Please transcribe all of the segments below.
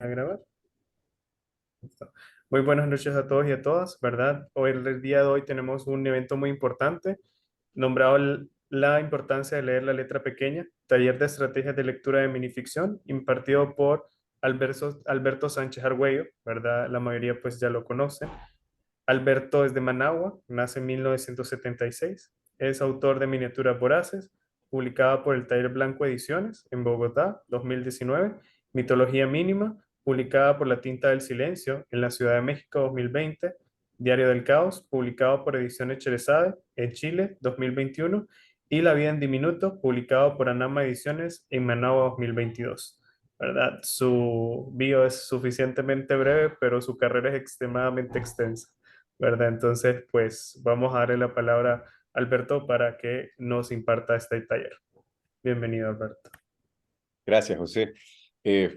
a grabar. Listo. Muy buenas noches a todos y a todas, ¿verdad? Hoy, el día de hoy tenemos un evento muy importante, nombrado La importancia de leer la letra pequeña, taller de estrategias de lectura de minificción, impartido por Alberto Sánchez Argüello, ¿verdad? La mayoría pues ya lo conoce. Alberto es de Managua, nace en 1976, es autor de Miniaturas Voraces, publicada por el Taller Blanco Ediciones en Bogotá, 2019, Mitología Mínima, publicada por La Tinta del Silencio en la Ciudad de México, 2020, Diario del Caos, publicado por Ediciones Cherezade en Chile, 2021, y La Vida en Diminuto, publicado por Anama Ediciones en Managua, 2022. ¿Verdad? Su bio es suficientemente breve, pero su carrera es extremadamente extensa. ¿Verdad? Entonces, pues vamos a darle la palabra a Alberto para que nos imparta este taller. Bienvenido, Alberto. Gracias, José.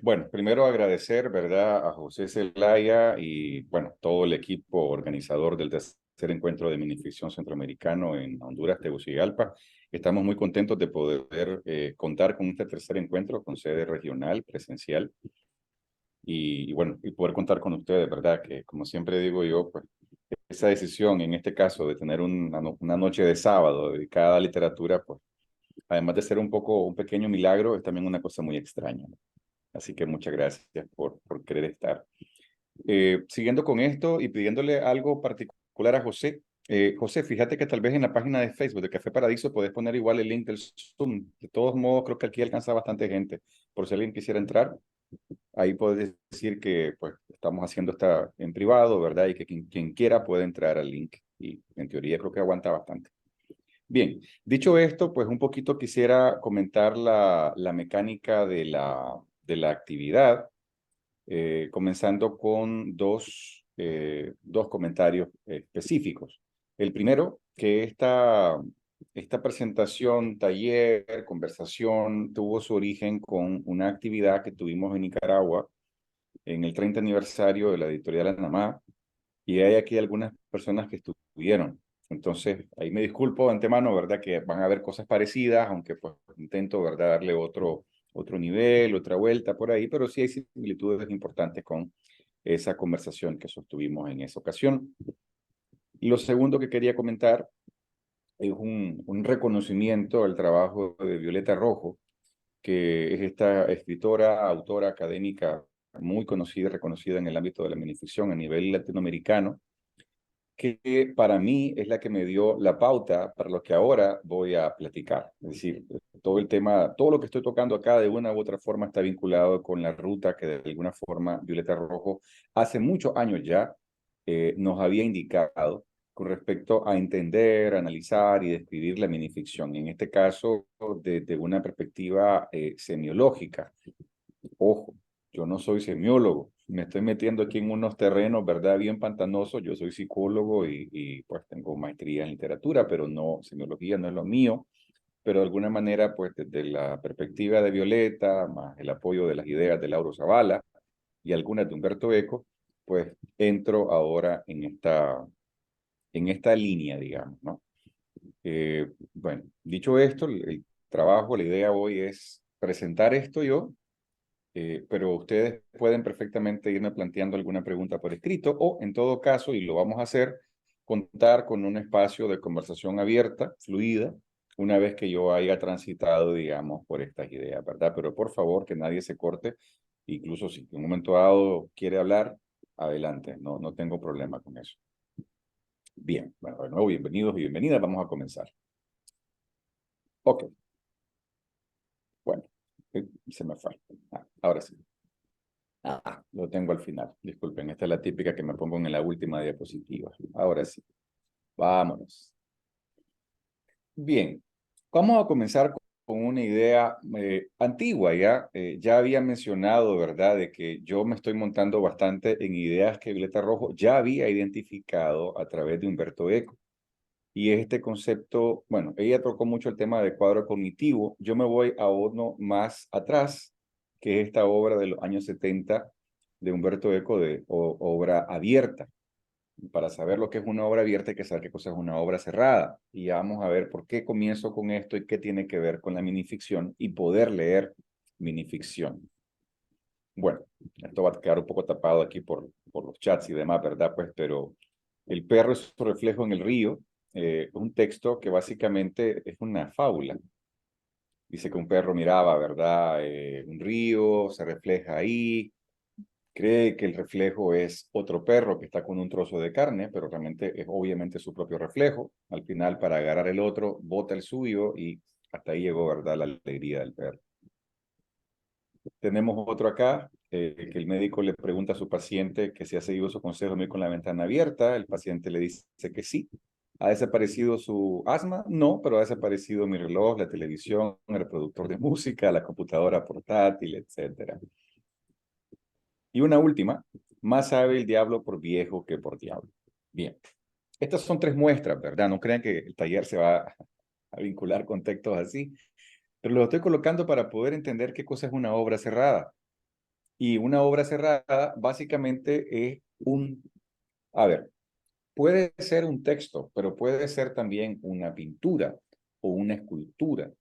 Bueno, primero agradecer, ¿verdad?, a José Zelaya y, bueno, todo el equipo organizador del tercer encuentro de minificción centroamericano en Honduras, Tegucigalpa. Estamos muy contentos de poder contar con este tercer encuentro con sede regional, presencial, bueno, y poder contar con ustedes, ¿verdad? Que, como siempre digo yo, pues, esa decisión, en este caso, de tener una noche de sábado dedicada a literatura, pues, además de ser un pequeño milagro, es también una cosa muy extraña, ¿no? Así que muchas gracias por querer estar. Siguiendo con esto y pidiéndole algo particular a José. José, fíjate que tal vez en la página de Facebook de Café Paradiso podés poner igual el link del Zoom. De todos modos, creo que aquí alcanza bastante gente. Por si alguien quisiera entrar, ahí puedes decir que pues estamos haciendo esta en privado, ¿verdad? Y que quien quiera puede entrar al link. Y en teoría creo que aguanta bastante. Bien, dicho esto, pues un poquito quisiera comentar la mecánica de la actividad, comenzando con dos comentarios específicos. El primero, que esta presentación, taller, conversación, tuvo su origen con una actividad que tuvimos en Nicaragua en el 30 aniversario de la editorial Anamá, y hay aquí algunas personas que estuvieron. Entonces, ahí me disculpo de antemano, ¿verdad? Que van a haber cosas parecidas, aunque pues intento, ¿verdad? Darle otro nivel, otra vuelta por ahí, pero sí hay similitudes importantes con esa conversación que sostuvimos en esa ocasión. Y lo segundo que quería comentar es un reconocimiento al trabajo de Violeta Rojo, que es esta escritora, autora académica muy conocida y reconocida en el ámbito de la minificción a nivel latinoamericano, que para mí es la que me dio la pauta para lo que ahora voy a platicar. Es decir, todo el tema, todo lo que estoy tocando acá de una u otra forma está vinculado con la ruta que de alguna forma Violeta Rojo hace muchos años ya nos había indicado con respecto a entender, analizar y describir la minificción. En este caso, desde una perspectiva semiológica. Ojo, yo no soy semiólogo, me estoy metiendo aquí en unos terrenos, ¿verdad?, bien pantanosos. Yo soy psicólogo y pues tengo maestría en literatura, pero no, semiología no es lo mío. Pero de alguna manera, pues desde la perspectiva de Violeta, más el apoyo de las ideas de Lauro Zavala y algunas de Humberto Eco, pues entro ahora en esta línea, digamos, ¿no? Bueno, dicho esto, el trabajo, la idea hoy es presentar esto yo, pero ustedes pueden perfectamente irme planteando alguna pregunta por escrito o, en todo caso, y lo vamos a hacer, contar con un espacio de conversación abierta, fluida, una vez que yo haya transitado, digamos, por estas ideas, ¿verdad? Pero por favor, que nadie se corte, incluso si en un momento dado quiere hablar, adelante, no tengo problema con eso. Bien, bueno, de nuevo, bienvenidos y bienvenidas, vamos a comenzar. Ok, bueno, se me fue. Ahora sí. Lo tengo al final. Disculpen, esta es la típica que me pongo en la última diapositiva. Ahora sí. Vámonos. Bien, vamos a comenzar con una idea antigua ya. Ya había mencionado, ¿verdad?, de que yo me estoy montando bastante en ideas que Violeta Rojo ya había identificado a través de Humberto Eco. Y este concepto, bueno, ella tocó mucho el tema del cuadro cognitivo. Yo me voy a uno más atrás, que es esta obra de los años 70 de Humberto Eco, de obra abierta. Para saber lo que es una obra abierta hay que saber qué cosa es una obra cerrada. Y vamos a ver por qué comienzo con esto y qué tiene que ver con la minificción y poder leer minificción. Bueno, esto va a quedar un poco tapado aquí por los chats y demás, ¿verdad? Pues, pero El perro es su reflejo en el río, un texto que básicamente es una fábula. Dice que un perro miraba, ¿verdad? Un río, se refleja ahí, cree que el reflejo es otro perro que está con un trozo de carne, pero realmente es obviamente su propio reflejo. Al final, para agarrar el otro, bota el suyo y hasta ahí llegó, ¿verdad? La alegría del perro. Tenemos otro acá, que el médico le pregunta a su paciente que si ha seguido su consejo de dormir con la ventana abierta. El paciente le dice que sí. ¿Ha desaparecido su asma? No, pero ha desaparecido mi reloj, la televisión, el reproductor de música, la computadora portátil, etcétera. Y una última, más sabe el diablo por viejo que por diablo. Bien, estas son tres muestras, ¿verdad? No crean que el taller se va a vincular con textos así, pero lo estoy colocando para poder entender qué cosa es una obra cerrada. Y una obra cerrada básicamente es a ver, puede ser un texto, pero puede ser también una pintura o una escultura.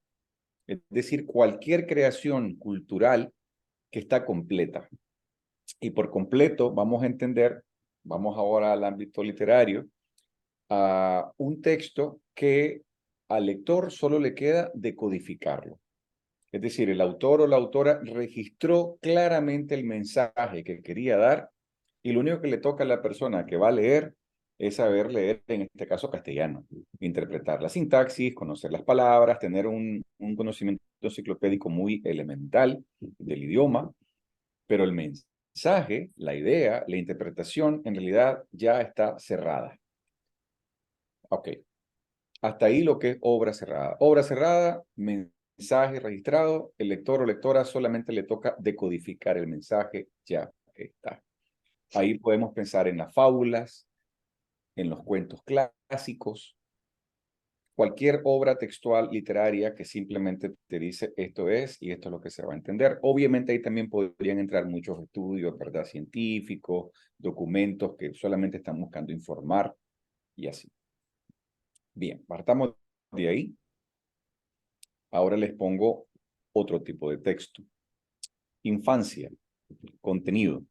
Es decir, cualquier creación cultural que está completa. Y por completo vamos a entender, vamos ahora al ámbito literario, a un texto que al lector solo le queda decodificarlo. Es decir, el autor o la autora registró claramente el mensaje que quería dar y lo único que le toca a la persona que va a leer es saber leer, en este caso castellano, interpretar la sintaxis, conocer las palabras, tener un conocimiento enciclopédico muy elemental del idioma, pero el mensaje, la idea, la interpretación, en realidad ya está cerrada. Ok, hasta ahí lo que es obra cerrada. Obra cerrada, mensaje registrado, el lector o lectora solamente le toca decodificar el mensaje, ya está. Ahí podemos pensar en las fábulas, en los cuentos clásicos, cualquier obra textual literaria que simplemente te dice esto es y esto es lo que se va a entender. Obviamente ahí también podrían entrar muchos estudios, ¿verdad? Científicos, documentos que solamente están buscando informar y así. Bien, partamos de ahí. Ahora les pongo otro tipo de texto. Infancia, contenido.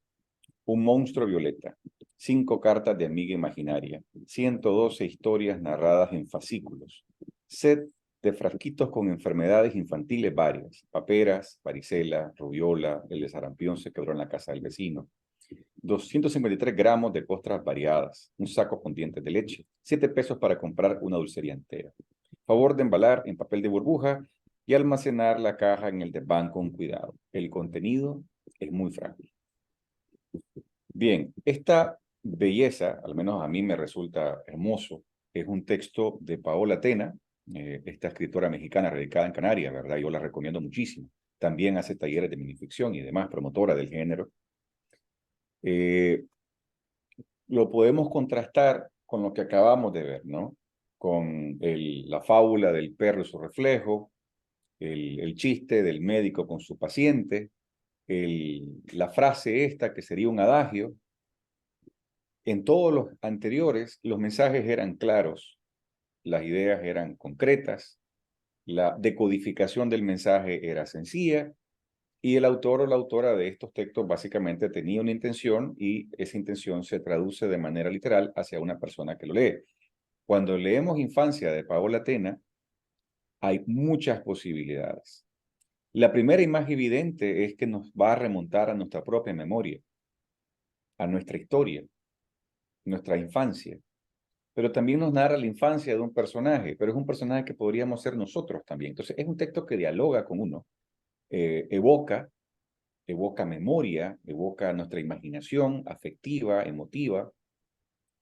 Un monstruo violeta. 5 cartas de amiga imaginaria. 112 historias narradas en fascículos. Set de frasquitos con enfermedades infantiles varias. Paperas, varicela, rubiola, el de sarampión se quebró en la casa del vecino. 253 gramos de costras variadas. Un saco con dientes de leche. 7 pesos para comprar una dulcería entera. Favor de embalar en papel de burbuja y almacenar la caja en el desván con cuidado. El contenido es muy frágil. Bien, esta belleza, al menos a mí me resulta hermoso, es un texto de Paola Tena, esta escritora mexicana radicada en Canarias, ¿verdad? Yo la recomiendo muchísimo. También hace talleres de minificción y demás, promotora del género. Lo podemos contrastar con lo que acabamos de ver, ¿no? Con la fábula del perro y su reflejo, el chiste del médico con su paciente, la frase esta que sería un adagio. En todos los anteriores, los mensajes eran claros, las ideas eran concretas, la decodificación del mensaje era sencilla y el autor o la autora de estos textos básicamente tenía una intención y esa intención se traduce de manera literal hacia una persona que lo lee. Cuando leemos Infancia de Paola Tena, hay muchas posibilidades. La primera y más evidente es que nos va a remontar a nuestra propia memoria, a nuestra historia, nuestra infancia. Pero también nos narra la infancia de un personaje, pero es un personaje que podríamos ser nosotros también. Entonces, es un texto que dialoga con uno, evoca memoria, evoca nuestra imaginación afectiva, emotiva,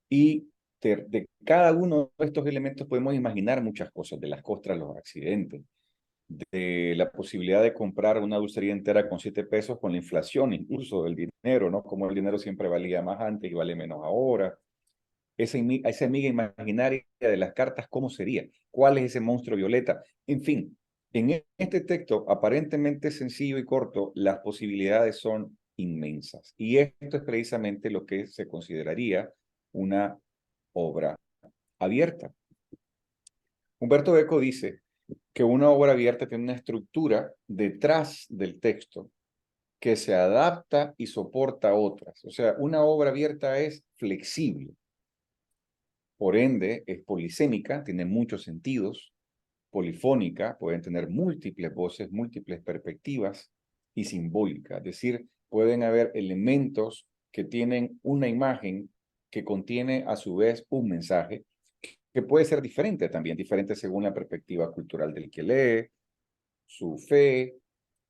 y de cada uno de estos elementos podemos imaginar muchas cosas, de las costras, los accidentes, de la posibilidad de comprar una dulcería entera con 7 pesos con la inflación incluso del dinero, ¿no? Como el dinero siempre valía más antes y vale menos ahora. Esa amiga imaginaria de las cartas, ¿cómo sería? ¿Cuál es ese monstruo violeta? En fin, en este texto aparentemente sencillo y corto, las posibilidades son inmensas. Y esto es precisamente lo que se consideraría una obra abierta. Humberto Eco dice que una obra abierta tiene una estructura detrás del texto que se adapta y soporta a otras. O sea, una obra abierta es flexible, por ende es polisémica, tiene muchos sentidos, polifónica, pueden tener múltiples voces, múltiples perspectivas y simbólica, es decir, pueden haber elementos que tienen una imagen que contiene a su vez un mensaje que puede ser diferente también, diferente según la perspectiva cultural del que lee, su fe,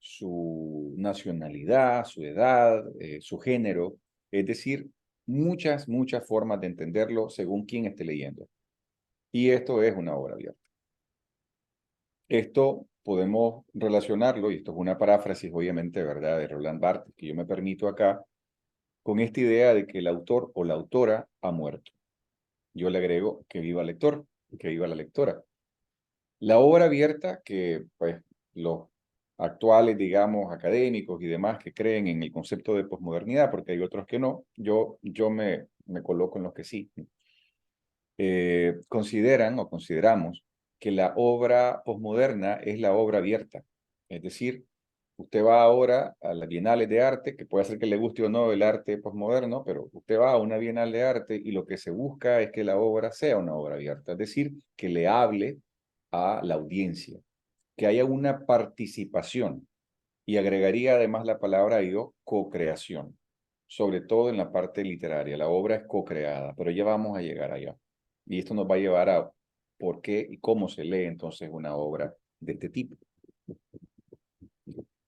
su nacionalidad, su edad, su género, es decir, muchas formas de entenderlo según quién esté leyendo. Y esto es una obra abierta. Esto podemos relacionarlo, y esto es una paráfrasis obviamente, ¿verdad?, de Roland Barthes, que yo me permito acá, con esta idea de que el autor o la autora ha muerto. Yo le agrego que viva el lector, que viva la lectora. La obra abierta, que pues los actuales, digamos, académicos y demás que creen en el concepto de posmodernidad, porque hay otros que no, yo me coloco en los que sí, consideran o consideramos que la obra posmoderna es la obra abierta. Es decir, usted va ahora a las bienales de arte, que puede ser que le guste o no el arte posmoderno, pero usted va a una bienal de arte y lo que se busca es que la obra sea una obra abierta, es decir, que le hable a la audiencia, que haya una participación. Y agregaría además la palabra yo, co-creación, sobre todo en la parte literaria. La obra es co-creada, pero ya vamos a llegar allá. Y esto nos va a llevar a por qué y cómo se lee entonces una obra de este tipo.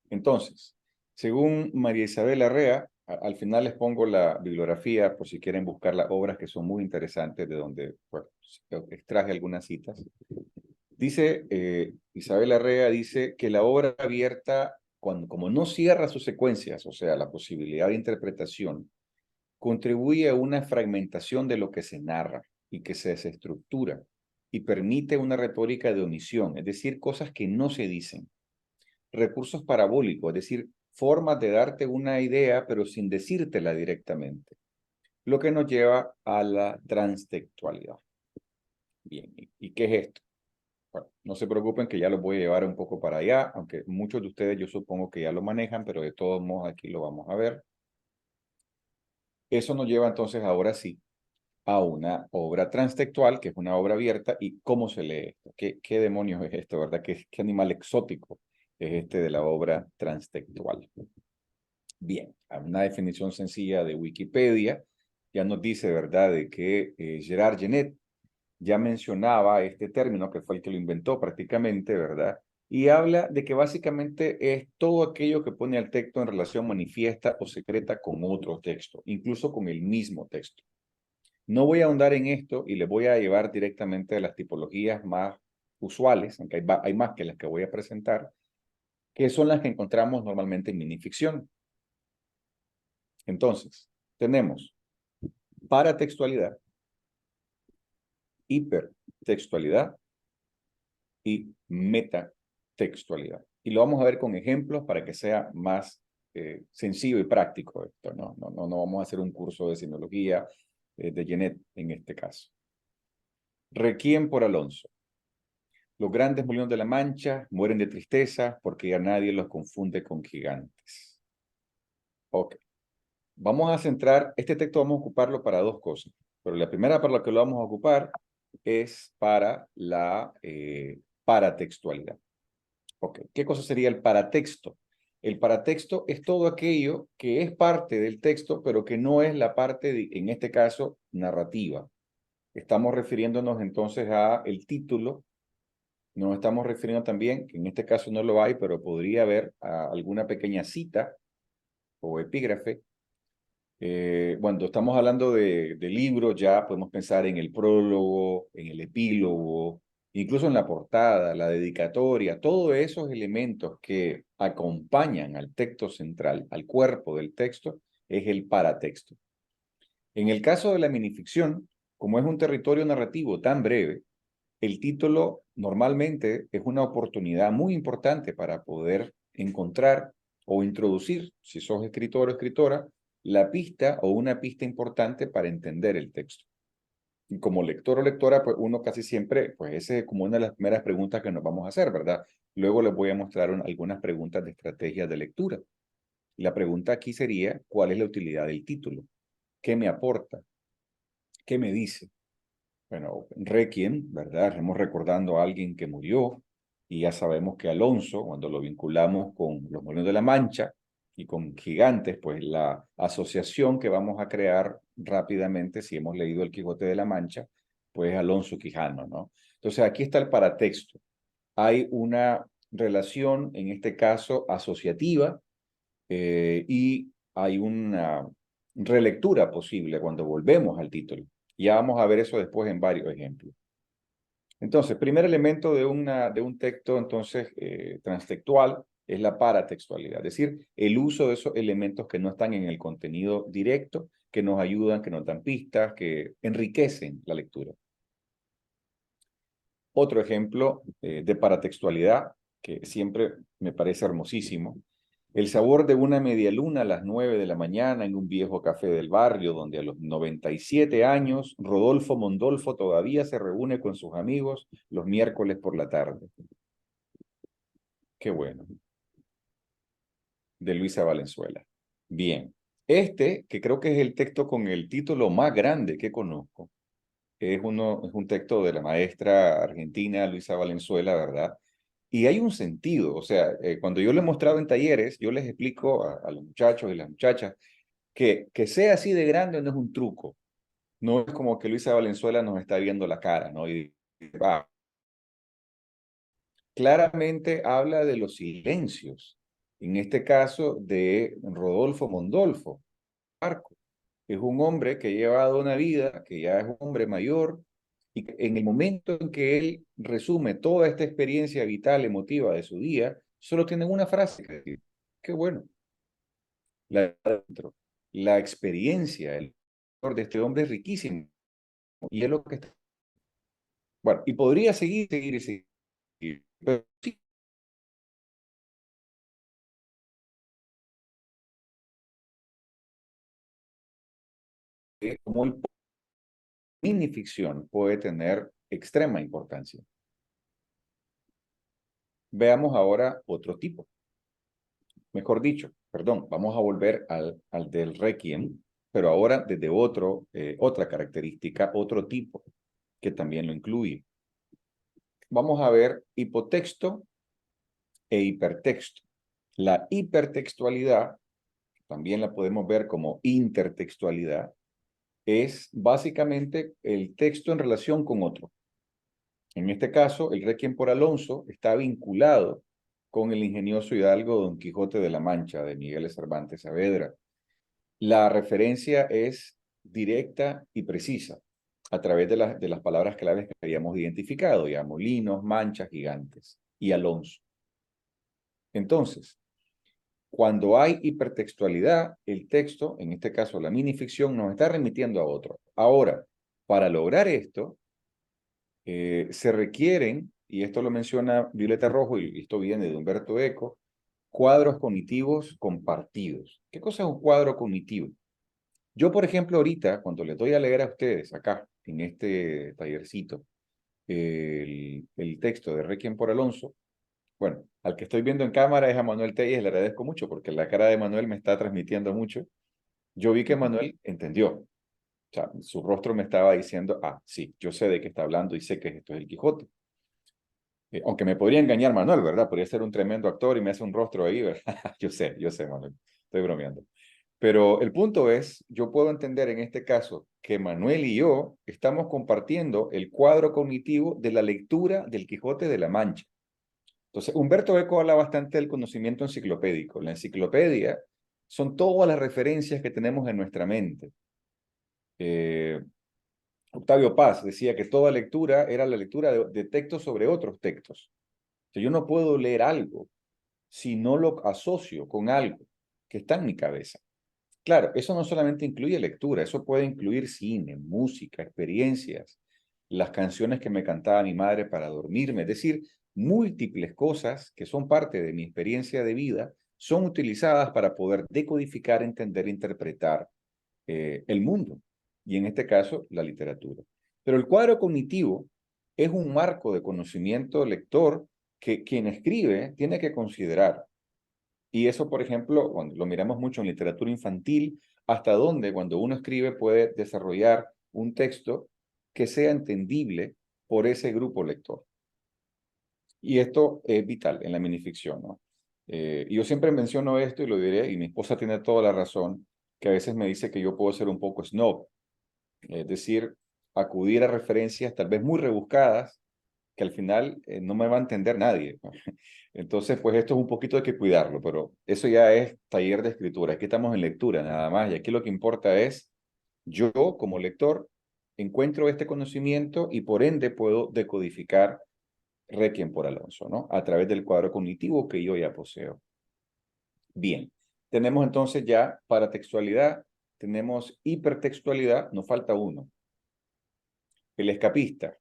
Entonces, según María Isabel Arrea, al final les pongo la bibliografía por si quieren buscar las obras que son muy interesantes, de donde pues, extraje algunas citas. Dice, Isabel Arrea dice que la obra abierta, como no cierra sus secuencias, o sea, la posibilidad de interpretación, contribuye a una fragmentación de lo que se narra y que se desestructura y permite una retórica de omisión, es decir, cosas que no se dicen. Recursos parabólicos, es decir, formas de darte una idea pero sin decírtela directamente, lo que nos lleva a la transtextualidad. Bien, ¿y qué es esto? Bueno, no se preocupen que ya los voy a llevar un poco para allá, aunque muchos de ustedes yo supongo que ya lo manejan, pero de todos modos aquí lo vamos a ver. Eso nos lleva entonces ahora sí a una obra transtextual, que es una obra abierta, y cómo se lee esto. ¿Qué demonios es esto, verdad? ¿Qué animal exótico es este de la obra transtextual? Bien, una definición sencilla de Wikipedia ya nos dice, ¿verdad?, de que Gerard Genet ya mencionaba este término, que fue el que lo inventó prácticamente, ¿verdad? Y habla de que básicamente es todo aquello que pone al texto en relación manifiesta o secreta con otro texto, incluso con el mismo texto. No voy a ahondar en esto y les voy a llevar directamente a las tipologías más usuales, aunque hay más que las que voy a presentar, que son las que encontramos normalmente en minificción. Entonces, tenemos paratextualidad, hipertextualidad y metatextualidad. Y lo vamos a ver con ejemplos para que sea más sencillo y práctico esto, no vamos a hacer un curso de semiología de Genet en este caso. Requiem por Alonso. Los grandes molinos de la Mancha mueren de tristeza porque ya nadie los confunde con gigantes. Ok. Vamos a centrar, este texto vamos a ocuparlo para dos cosas, pero la primera para la que lo vamos a ocupar es para la paratextualidad. Ok, ¿qué cosa sería el paratexto? El paratexto es todo aquello que es parte del texto, pero que no es la parte, en este caso, narrativa. Estamos refiriéndonos entonces a el título, nos estamos refiriendo también, que en este caso no lo hay, pero podría haber alguna pequeña cita o epígrafe. Cuando estamos hablando de libros, ya podemos pensar en el prólogo, en el epílogo, incluso en la portada, la dedicatoria, todos esos elementos que acompañan al texto central, al cuerpo del texto, es el paratexto. En el caso de la minificción, como es un territorio narrativo tan breve, el título normalmente es una oportunidad muy importante para poder encontrar o introducir, si sos escritor o escritora, la pista o una pista importante para entender el texto. Y como lector o lectora, pues uno casi siempre, pues esa es como una de las primeras preguntas que nos vamos a hacer, ¿verdad? Luego les voy a mostrar algunas preguntas de estrategias de lectura. La pregunta aquí sería, ¿cuál es la utilidad del título? ¿Qué me aporta? ¿Qué me dice? Bueno, Requiem, ¿verdad? Estamos recordando a alguien que murió y ya sabemos que Alonso, cuando lo vinculamos con los Molinos de la Mancha y con Gigantes, pues la asociación que vamos a crear rápidamente, si hemos leído El Quijote de la Mancha, pues Alonso Quijano, ¿no? Entonces aquí está el paratexto. Hay una relación, en este caso, asociativa, y hay una relectura posible cuando volvemos al título. Ya vamos a ver eso después en varios ejemplos. Entonces, primer elemento de un texto entonces transtextual es la paratextualidad, es decir, el uso de esos elementos que no están en el contenido directo, que nos ayudan, que nos dan pistas, que enriquecen la lectura. Otro ejemplo de paratextualidad, que siempre me parece hermosísimo, el sabor de una media luna a las 9 de la mañana en un viejo café del barrio, donde a los 97 años Rodolfo Mondolfo todavía se reúne con sus amigos los miércoles por la tarde. Qué bueno. De Luisa Valenzuela. Bien. Este, que creo que es el texto con el título más grande que conozco, es un texto de la maestra argentina Luisa Valenzuela, ¿verdad? Y hay un sentido, o sea, cuando yo lo he mostrado en talleres, yo les explico a los muchachos y las muchachas que sea así de grande no es un truco, no es como que Luisa Valenzuela nos está viendo la cara, ¿no? Y va. Claramente habla de los silencios, en este caso de Rodolfo Mondolfo, Marco. Es un hombre que ha llevado una vida, que ya es un hombre mayor, y en el momento en que él resume toda esta experiencia vital, emotiva de su día, solo tiene una frase que decir. Qué bueno. La, la experiencia el de este hombre es riquísimo. Y es lo que está. Bueno, y podría seguir y seguir. Pero sí, como el minificción puede tener extrema importancia. Veamos ahora otro tipo. Mejor dicho, perdón, vamos a volver al del Requiem, pero ahora desde otra característica, otro tipo que también lo incluye. Vamos a ver hipotexto e hipertexto. La hipertextualidad, también la podemos ver como intertextualidad, es básicamente el texto en relación con otro. En este caso, el Requiem por Alonso está vinculado con el ingenioso hidalgo Don Quijote de la Mancha de Miguel de Cervantes Saavedra. La referencia es directa y precisa a través de las palabras claves que habíamos identificado, ya molinos, manchas, gigantes y Alonso. Entonces, cuando hay hipertextualidad, el texto, en este caso la minificción, nos está remitiendo a otro. Ahora, para lograr esto, se requieren, y esto lo menciona Violeta Rojo, y esto viene de Humberto Eco, cuadros cognitivos compartidos. ¿Qué cosa es un cuadro cognitivo? Yo, por ejemplo, ahorita, cuando les doy a leer a ustedes acá, en este tallercito, el texto de Requiem por Alonso, bueno, al que estoy viendo en cámara es a Manuel Telles, le agradezco mucho porque la cara de Manuel me está transmitiendo mucho. Yo vi que Manuel entendió, o sea, su rostro me estaba diciendo, ah, sí, yo sé de qué está hablando y sé que esto es el Quijote. Aunque me podría engañar Manuel, ¿verdad? Podría ser un tremendo actor y me hace un rostro ahí, ¿verdad? Yo sé, Manuel, estoy bromeando. Pero el punto es, yo puedo entender en este caso que Manuel y yo estamos compartiendo el cuadro cognitivo de la lectura del Quijote de la Mancha. Entonces, Humberto Eco habla bastante del conocimiento enciclopédico. La enciclopedia son todas las referencias que tenemos en nuestra mente. Eh, Octavio Paz decía que toda lectura era la lectura de textos sobre otros textos. Entonces, yo no puedo leer algo si no lo asocio con algo que está en mi cabeza. Claro, eso no solamente incluye lectura, eso puede incluir cine, música, experiencias, las canciones que me cantaba mi madre para dormirme, es decir, múltiples cosas que son parte de mi experiencia de vida son utilizadas para poder decodificar, entender, interpretar el mundo y en este caso la literatura. Pero el cuadro cognitivo es un marco de conocimiento lector que quien escribe tiene que considerar Y eso, por ejemplo, cuando lo miramos mucho en literatura infantil, hasta dónde cuando uno escribe puede desarrollar un texto que sea entendible por ese grupo lector. Y esto es vital en la minificción, ¿no? Y yo siempre menciono esto y lo diré, y mi esposa tiene toda la razón, que a veces me dice que yo puedo ser un poco snob, es decir, acudir a referencias tal vez muy rebuscadas que al final no me va a entender nadie, ¿no? Entonces, pues esto es un poquito de que cuidarlo, pero eso ya es taller de escritura. Aquí estamos en lectura nada más, y aquí lo que importa es, yo como lector encuentro este conocimiento y por ende puedo decodificar Requiem por Alonso, ¿no? A través del cuadro cognitivo que yo ya poseo. Bien, tenemos entonces ya paratextualidad, tenemos hipertextualidad, nos falta uno, el escapista.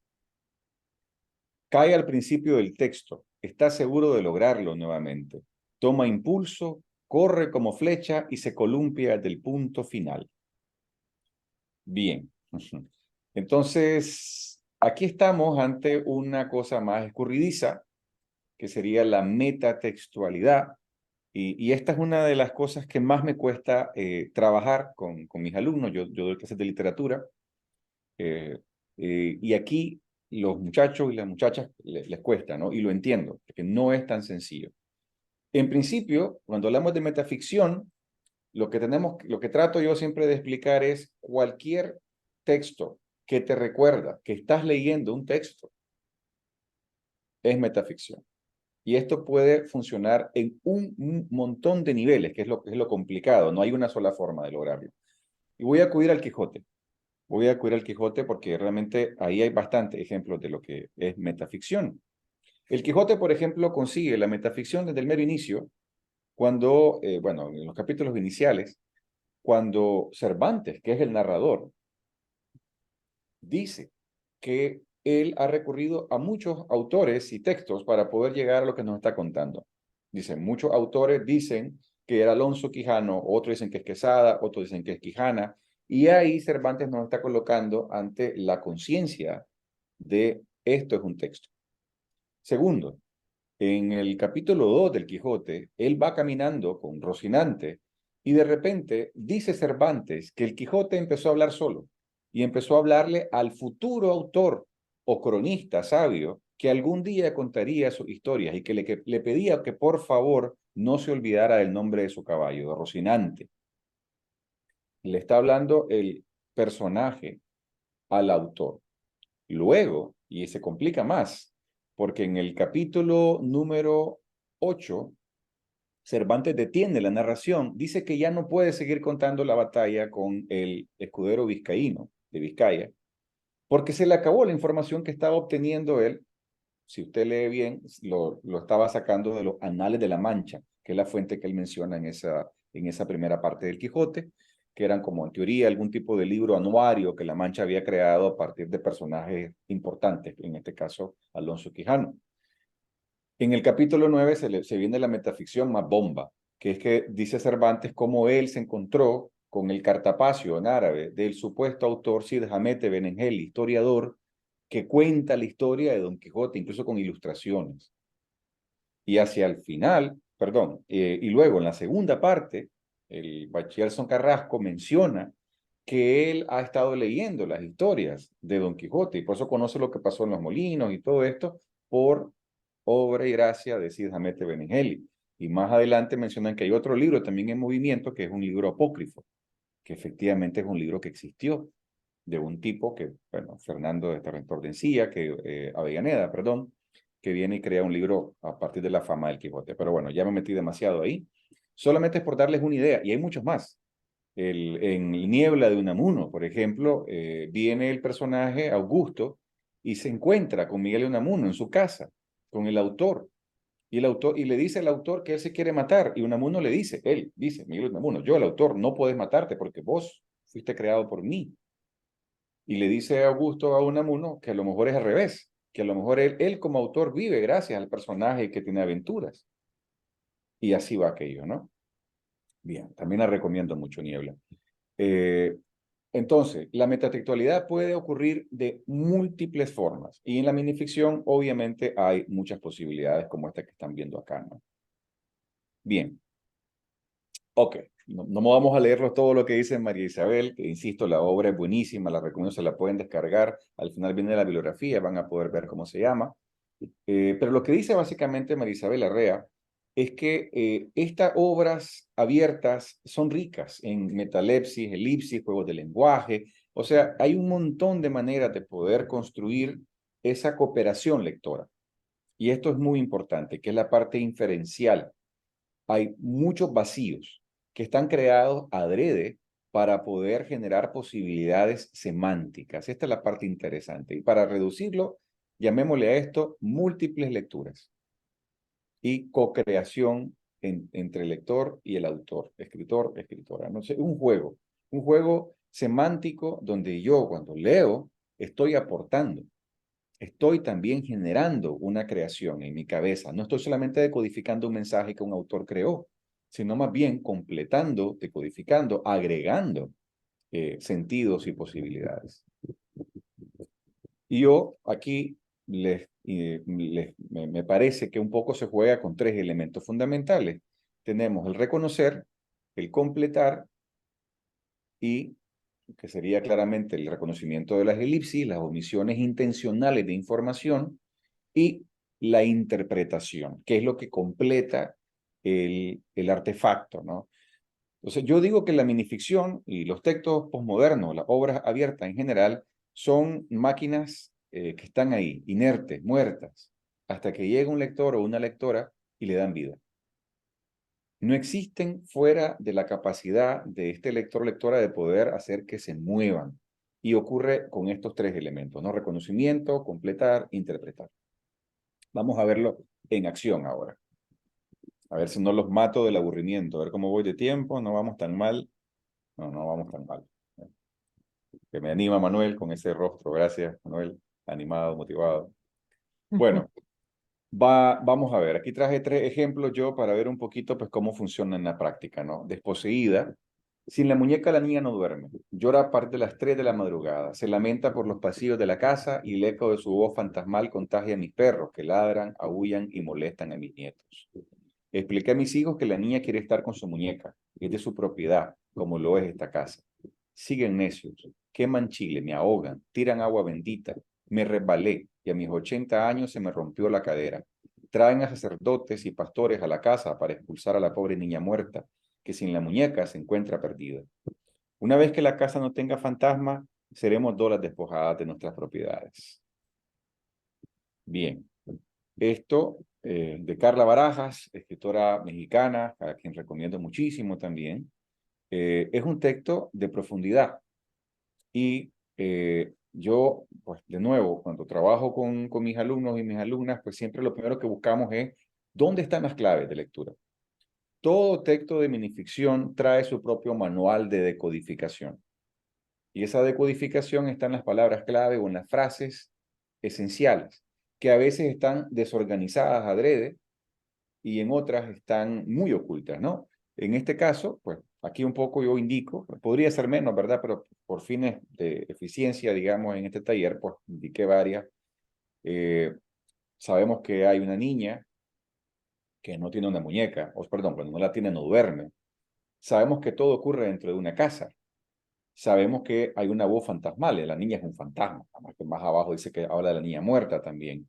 Cae al principio del texto, está seguro de lograrlo nuevamente. Toma impulso, corre como flecha y se columpia del punto final. Bien. Entonces, aquí estamos ante una cosa más escurridiza, que sería la metatextualidad. Y esta es una de las cosas que más me cuesta trabajar con mis alumnos. Yo doy clases de literatura. eh, y aquí los muchachos y las muchachas les cuesta, ¿no? Y lo entiendo, porque no es tan sencillo. En principio, cuando hablamos de metaficción, lo que trato yo siempre de explicar es cualquier texto que te recuerda que estás leyendo un texto es metaficción. Y esto puede funcionar en un montón de niveles, que es lo complicado. No hay una sola forma de lograrlo. Y voy a acudir al Quijote. Voy a acudir al Quijote porque realmente ahí hay bastantes ejemplos de lo que es metaficción. El Quijote, por ejemplo, consigue la metaficción desde el mero inicio, cuando, bueno, en los capítulos iniciales, cuando Cervantes, que es el narrador, dice que él ha recurrido a muchos autores y textos para poder llegar a lo que nos está contando. Dicen, muchos autores dicen que era Alonso Quijano, otros dicen que es Quesada, otros dicen que es Quijana, y ahí Cervantes nos está colocando ante la conciencia de esto es un texto. Segundo, en el capítulo 2 del Quijote, él va caminando con Rocinante y de repente dice Cervantes que el Quijote empezó a hablar solo y empezó a hablarle al futuro autor o cronista sabio que algún día contaría sus historias y que le pedía que por favor no se olvidara del nombre de su caballo, de Rocinante. Le está hablando el personaje al autor. Luego, y se complica más, porque en el capítulo número 8 Cervantes detiene la narración, dice que ya no puede seguir contando la batalla con el escudero vizcaíno de Vizcaya, porque se le acabó la información que estaba obteniendo él. Si usted lee bien, lo estaba sacando de los Anales de la Mancha, que es la fuente que él menciona en esa primera parte del Quijote, que eran como en teoría algún tipo de libro anuario que la Mancha había creado a partir de personajes importantes, en este caso Alonso Quijano. En el capítulo 9 se viene la metaficción más bomba, que es que dice Cervantes cómo él se encontró con el cartapacio en árabe del supuesto autor Cid Hamete Benengeli, historiador, que cuenta la historia de Don Quijote, incluso con ilustraciones. Y hacia el final, perdón, y luego en la segunda parte, el bachiller Son Carrasco menciona que él ha estado leyendo las historias de Don Quijote y por eso conoce lo que pasó en los molinos y todo esto por obra y gracia de Cid Hamete Benengeli. Y más adelante mencionan que hay otro libro también en movimiento que es un libro apócrifo, que efectivamente es un libro que existió de un tipo que, bueno, Fernando de Tordencilla, Avellaneda, perdón, que viene y crea un libro a partir de la fama del Quijote. Pero bueno, ya me metí demasiado ahí. Solamente es por darles una idea, y hay muchos más. En Niebla de Unamuno, por ejemplo, viene el personaje Augusto y se encuentra con Miguel de Unamuno en su casa, con el autor. Y le dice al autor que él se quiere matar, y Unamuno le dice, él dice, Miguel de Unamuno, yo el autor no puedes matarte porque vos fuiste creado por mí. Y le dice Augusto a Unamuno que a lo mejor es al revés, que a lo mejor él como autor vive gracias al personaje que tiene aventuras. Y así va aquello, ¿no? Bien, también la recomiendo mucho, Niebla. Eh, entonces, la metatextualidad puede ocurrir de múltiples formas. Y en la minificción, obviamente, hay muchas posibilidades como esta que están viendo acá, ¿no? Bien, Ok, no vamos a leerlo todo lo que dice María Isabel, que insisto, la obra es buenísima, la recomiendo, se la pueden descargar, al final viene la bibliografía, van a poder ver cómo se llama. Pero lo que dice básicamente María Isabel Arrea es que estas obras abiertas son ricas en metalepsis, elipsis, juegos de lenguaje, o sea, hay un montón de maneras de poder construir esa cooperación lectora. Y esto es muy importante, que es la parte inferencial. Hay muchos vacíos que están creados adrede para poder generar posibilidades semánticas. Esta es la parte interesante. Y para reducirlo, llamémosle a esto múltiples lecturas y co-creación entre el lector y el autor, escritor, escritora. No sé, un juego semántico donde yo cuando leo estoy aportando, estoy también generando una creación en mi cabeza. No estoy solamente decodificando un mensaje que un autor creó, sino más bien completando, decodificando, agregando sentidos y posibilidades. Y yo aquí me parece que un poco se juega con tres elementos fundamentales. Tenemos el reconocer, el completar y que sería claramente el reconocimiento de las elipsis, las omisiones intencionales de información y la interpretación, que es lo que completa el artefacto, ¿no? Entonces, yo digo que la minificción y los textos posmodernos, las obras abiertas en general, son máquinas que están ahí, inertes, muertas, hasta que llega un lector o una lectora y le dan vida. No existen fuera de la capacidad de este lector o lectora de poder hacer que se muevan. Y ocurre con estos tres elementos, ¿no? Reconocimiento, completar, interpretar. Vamos a verlo en acción ahora. A ver si no los mato del aburrimiento. A ver cómo voy de tiempo. No vamos tan mal. No vamos tan mal. Que me anima Manuel con ese rostro. Gracias, Manuel. Animado, motivado. Bueno, vamos a ver. Aquí traje tres ejemplos yo para ver un poquito pues cómo funciona en la práctica, ¿no? Desposeída. Sin la muñeca la niña no duerme. Llora a partir de las 3 de la madrugada. Se lamenta por los pasillos de la casa y el eco de su voz fantasmal contagia a mis perros que ladran, aúllan y molestan a mis nietos. Expliqué a mis hijos que la niña quiere estar con su muñeca, es de su propiedad, como lo es esta casa. Siguen necios, queman chile, me ahogan, tiran agua bendita, me resbalé y a mis 80 años se me rompió la cadera. Traen a sacerdotes y pastores a la casa para expulsar a la pobre niña muerta, que sin la muñeca se encuentra perdida. Una vez que la casa no tenga fantasma, seremos dolas despojadas de nuestras propiedades. Bien, esto de Carla Barajas, escritora mexicana, a quien recomiendo muchísimo también, es un texto de profundidad. Y yo, pues de nuevo, cuando trabajo con mis alumnos y mis alumnas, pues siempre lo primero que buscamos es dónde están las claves de lectura. Todo texto de minificción trae su propio manual de decodificación. Y esa decodificación está en las palabras clave o en las frases esenciales, que a veces están desorganizadas adrede y en otras están muy ocultas, ¿no? En este caso, pues aquí un poco yo indico, podría ser menos, ¿verdad? Pero por fines de eficiencia, digamos, en este taller, pues indiqué varias. Eh, Sabemos que hay una niña que no tiene una muñeca, o perdón, cuando no la tiene no duerme. Sabemos que todo ocurre dentro de una casa. Sabemos que hay una voz fantasmal, la niña es un fantasma, además que más abajo dice que habla de la niña muerta también.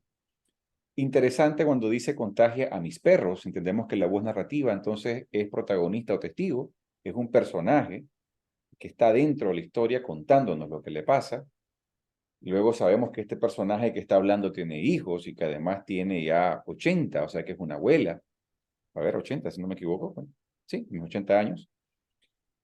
Interesante cuando dice contagia a mis perros, entendemos que la voz narrativa entonces es protagonista o testigo, es un personaje que está dentro de la historia contándonos lo que le pasa. Luego sabemos que este personaje que está hablando tiene hijos y que además tiene ya 80, o sea que es una abuela. A ver, 80, si no me equivoco. Bueno, sí, mis 80 años.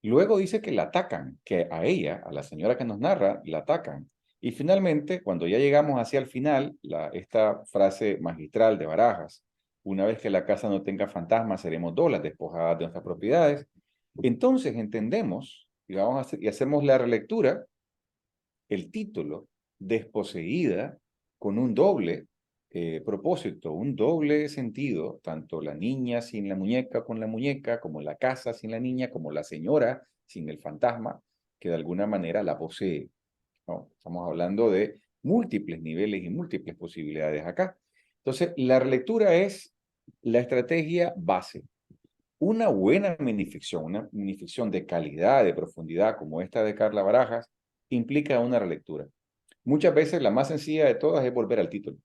Luego dice que la atacan, que a ella, a la señora que nos narra, la atacan. Y finalmente, cuando ya llegamos hacia el final, esta frase magistral de Barajas, una vez que la casa no tenga fantasmas, seremos dolas despojadas de nuestras propiedades. Entonces entendemos y hacemos la relectura, el título, desposeída, con un doble propósito, un doble sentido, tanto la niña sin la muñeca con la muñeca, como la casa sin la niña, como la señora sin el fantasma, que de alguna manera la posee, ¿no? Estamos hablando de múltiples niveles y múltiples posibilidades acá. Entonces, la relectura es la estrategia base. Una buena minificción, una minificción de calidad, de profundidad, como esta de Carla Barajas, implica una relectura. Muchas veces la más sencilla de todas es volver al título,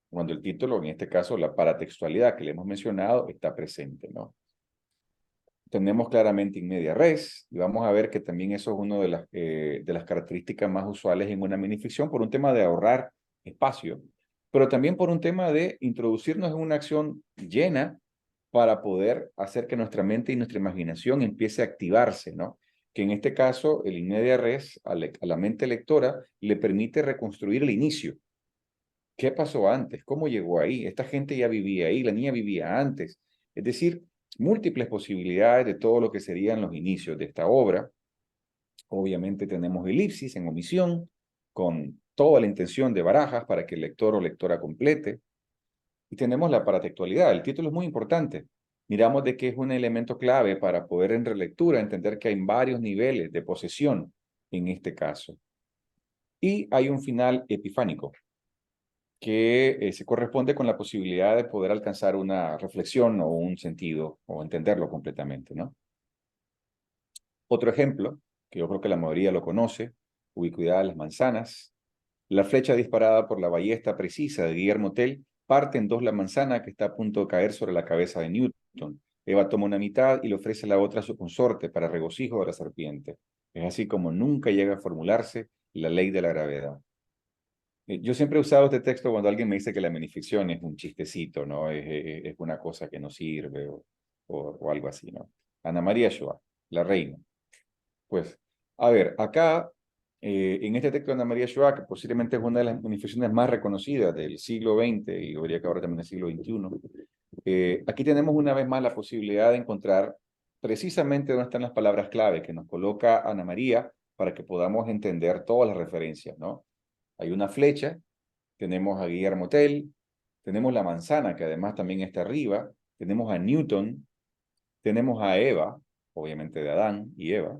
cuando el título, en este caso la paratextualidad que le hemos mencionado, está presente, ¿no? Tenemos claramente in media res, y vamos a ver que también eso es una de las características más usuales en una minificción, por un tema de ahorrar espacio, pero también por un tema de introducirnos en una acción llena para poder hacer que nuestra mente y nuestra imaginación empiece a activarse, ¿no? Que en este caso, el in media res a la mente lectora le permite reconstruir el inicio. ¿Qué pasó antes? ¿Cómo llegó ahí? Esta gente ya vivía ahí, la niña vivía antes. Es decir, múltiples posibilidades de todo lo que serían los inicios de esta obra. Obviamente tenemos elipsis en omisión, con toda la intención de Barajas para que el lector o lectora complete. Y tenemos la paratextualidad. El título es muy importante. Miramos de que es un elemento clave para poder en relectura entender que hay varios niveles de posesión en este caso. Y hay un final epifánico que se corresponde con la posibilidad de poder alcanzar una reflexión o un sentido o entenderlo completamente, ¿no? Otro ejemplo, que yo creo que la mayoría lo conoce, Ubicuidad de las manzanas. La flecha disparada por la ballesta precisa de Guillermo Tell parte en dos la manzana que está a punto de caer sobre la cabeza de Newton. Eva toma una mitad y le ofrece la otra a su consorte para regocijo de la serpiente. Es así como nunca llega a formularse la ley de la gravedad. Yo siempre he usado este texto cuando alguien me dice que la minificción es un chistecito, ¿no? Es una cosa que no sirve o algo así, ¿no? Ana María Shoah, la reina. Pues, a ver, acá, en este texto de Ana María Shoah, que posiblemente es una de las minificciones más reconocidas del siglo XX y yo diría que ahora también del siglo XXI, aquí tenemos una vez más la posibilidad de encontrar precisamente dónde están las palabras clave que nos coloca Ana María para que podamos entender todas las referencias, ¿no? Hay una flecha, tenemos a Guillermo Tell, tenemos la manzana, que además también está arriba, tenemos a Newton, tenemos a Eva, obviamente de Adán y Eva,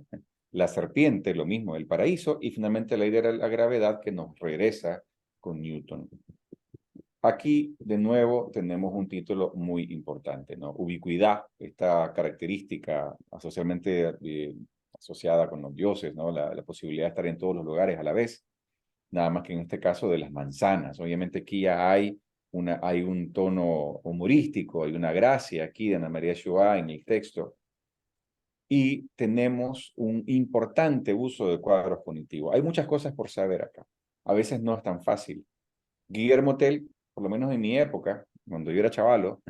la serpiente, lo mismo, el paraíso, y finalmente la idea de la gravedad que nos regresa con Newton. Aquí, de nuevo, tenemos un título muy importante, ¿no? Ubicuidad, esta característica socialmente asociada con los dioses, ¿no? La posibilidad de estar en todos los lugares a la vez, nada más que en este caso de las manzanas. Obviamente aquí ya hay un tono humorístico, hay una gracia aquí de Ana María Shoah en el texto, y tenemos un importante uso de cuadros cognitivos. Hay muchas cosas por saber acá. A veces no es tan fácil. Guillermo Tell, por lo menos en mi época, cuando yo era chavalo,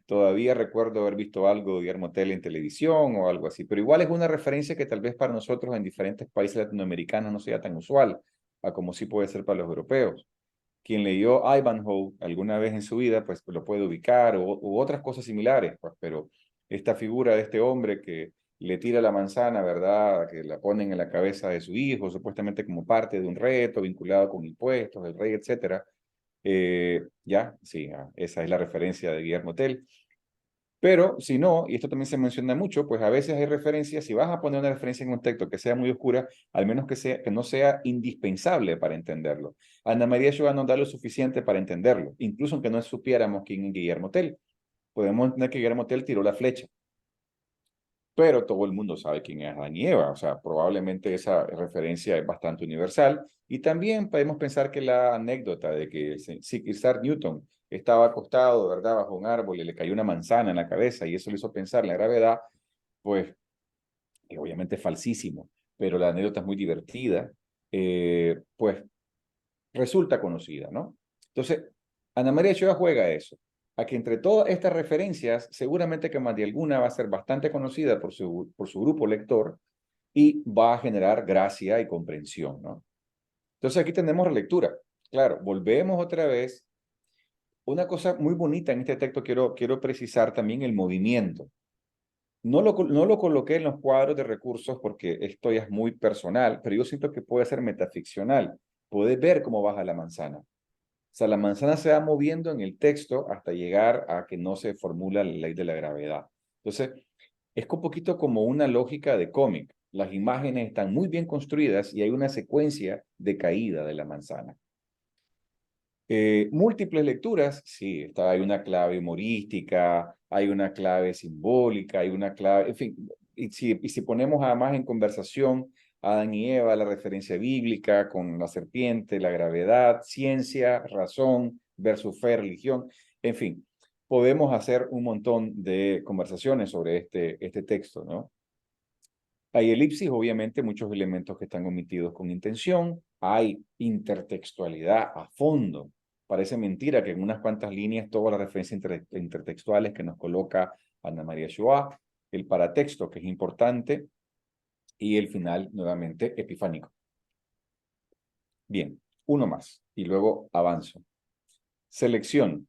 todavía recuerdo haber visto algo de Guillermo Tell en televisión o algo así, pero igual es una referencia que tal vez para nosotros en diferentes países latinoamericanos no sea tan usual, a como sí puede ser para los europeos. Quien leyó Ivanhoe alguna vez en su vida, pues lo puede ubicar, u otras cosas similares, pues, pero esta figura de este hombre que le tira la manzana, ¿verdad? Que la ponen en la cabeza de su hijo, supuestamente como parte de un reto vinculado con impuestos, el rey, etcétera. Ya, sí, esa es la referencia de Guillermo Tell. Pero si no, y esto también se menciona mucho, pues a veces hay referencias, si vas a poner una referencia en un texto que sea muy oscura, al menos que no sea indispensable para entenderlo. Ana María Shoah nos da lo suficiente para entenderlo, incluso aunque no supiéramos quién es Guillermo Tell. Podemos entender que Guillermo Tell tiró la flecha, pero todo el mundo sabe quién es Adán y Eva, o sea, probablemente esa referencia es bastante universal. Y también podemos pensar que la anécdota de que Sir Isaac Newton estaba acostado, ¿verdad?, bajo un árbol y le cayó una manzana en la cabeza y eso le hizo pensar en la gravedad, pues, que obviamente es falsísimo, pero la anécdota es muy divertida, pues resulta conocida, ¿no? Entonces, Ana María Ochoa juega eso, a que entre todas estas referencias, seguramente que más de alguna va a ser bastante conocida por su grupo lector y va a generar gracia y comprensión, ¿no? Entonces aquí tenemos relectura. Claro, volvemos otra vez. Una cosa muy bonita en este texto, quiero precisar también el movimiento. No lo coloqué en los cuadros de recursos porque esto ya es muy personal, pero yo siento que puede ser metaficcional. Puedes ver cómo baja la manzana. O sea, la manzana se va moviendo en el texto hasta llegar a que no se formula la ley de la gravedad. Entonces, es un poquito como una lógica de cómic. Las imágenes están muy bien construidas y hay una secuencia de caída de la manzana. Múltiples lecturas, sí, hay una clave humorística, hay una clave simbólica, hay una clave, en fin, y si ponemos además en conversación Adán y Eva, la referencia bíblica con la serpiente, la gravedad, ciencia, razón versus fe, religión, en fin, podemos hacer un montón de conversaciones sobre este texto, ¿no? Hay elipsis, obviamente, muchos elementos que están omitidos con intención. Hay intertextualidad a fondo. Parece mentira que en unas cuantas líneas todas las referencias intertextuales que nos coloca Ana María Shoah, el paratexto, que es importante, y el final, nuevamente, epifánico. Bien, uno más, y luego avanzo. Selección.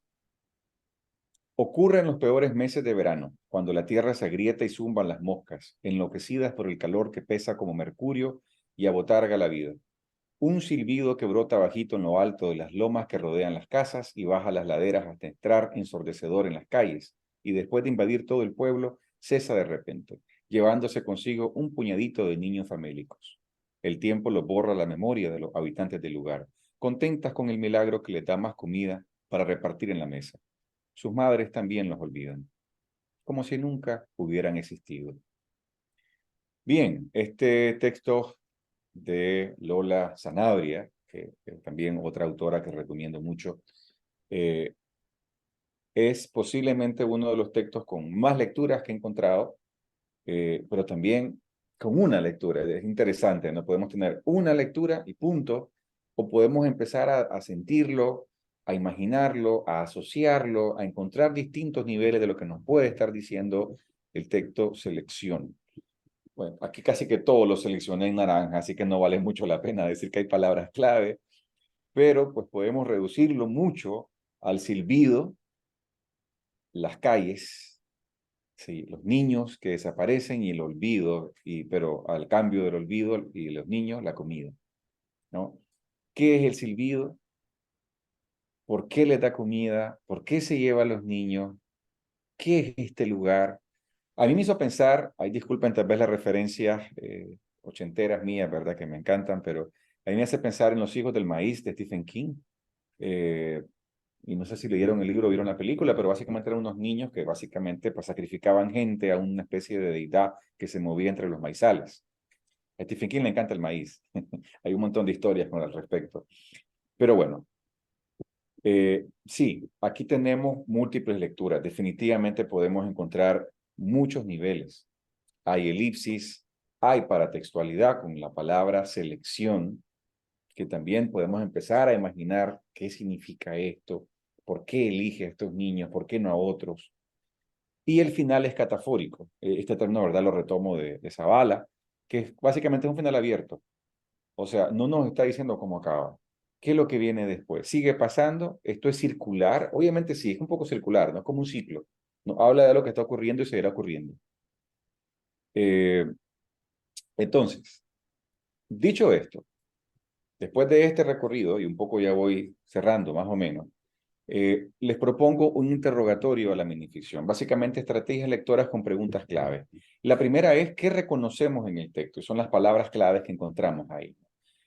Ocurre en los peores meses de verano, cuando la tierra se agrieta y zumban las moscas, enloquecidas por el calor que pesa como mercurio y abotarga la vida. Un silbido que brota bajito en lo alto de las lomas que rodean las casas y baja las laderas hasta entrar ensordecedor en las calles, y después de invadir todo el pueblo, cesa de repente, llevándose consigo un puñadito de niños famélicos. El tiempo los borra la memoria de los habitantes del lugar, contentas con el milagro que les da más comida para repartir en la mesa. Sus madres también los olvidan, como si nunca hubieran existido. Bien, este texto de Lola Sanabria, que también otra autora que recomiendo mucho, eh, es posiblemente uno de los textos con más lecturas que he encontrado, pero también con una lectura. Es interesante, ¿no? Podemos tener una lectura y punto, o podemos empezar a sentirlo, a imaginarlo, a asociarlo, a encontrar distintos niveles de lo que nos puede estar diciendo el texto selección. Bueno, aquí casi que todo lo seleccioné en naranja, así que no vale mucho la pena decir que hay palabras clave, pero pues podemos reducirlo mucho al silbido, las calles, sí, los niños que desaparecen y el olvido, pero al cambio del olvido y los niños, la comida, ¿no? ¿Qué es el silbido? ¿Por qué le da comida? ¿Por qué se lleva a los niños? ¿Qué es este lugar? A mí me hizo pensar, ay, disculpen tal vez las referencias ochenteras mías, ¿verdad? Que me encantan, pero a mí me hace pensar en Los hijos del maíz de Stephen King. Eh, y no sé si leyeron el libro o vieron la película, pero básicamente eran unos niños que básicamente pues, sacrificaban gente a una especie de deidad que se movía entre los maizales. A Stephen King le encanta el maíz. Hay un montón de historias con al respecto. Pero bueno, sí, aquí tenemos múltiples lecturas. Definitivamente podemos encontrar muchos niveles. Hay elipsis, hay paratextualidad con la palabra selección, que también podemos empezar a imaginar qué significa esto, por qué elige a estos niños, por qué no a otros. Y el final es catafórico. Este término, ¿verdad? Lo retomo de Zavala, que básicamente es un final abierto. O sea, no nos está diciendo cómo acaba. ¿Qué es lo que viene después? ¿Sigue pasando? ¿Esto es circular? Obviamente sí, es un poco circular, ¿no? Es como un ciclo. ¿No? Habla de lo que está ocurriendo y seguirá ocurriendo. Eh, entonces, dicho esto, después de este recorrido, y un poco ya voy cerrando más o menos, les propongo un interrogatorio a la minificción, básicamente estrategias lectoras con preguntas clave. La primera es, ¿qué reconocemos en el texto? Y son las palabras claves que encontramos ahí.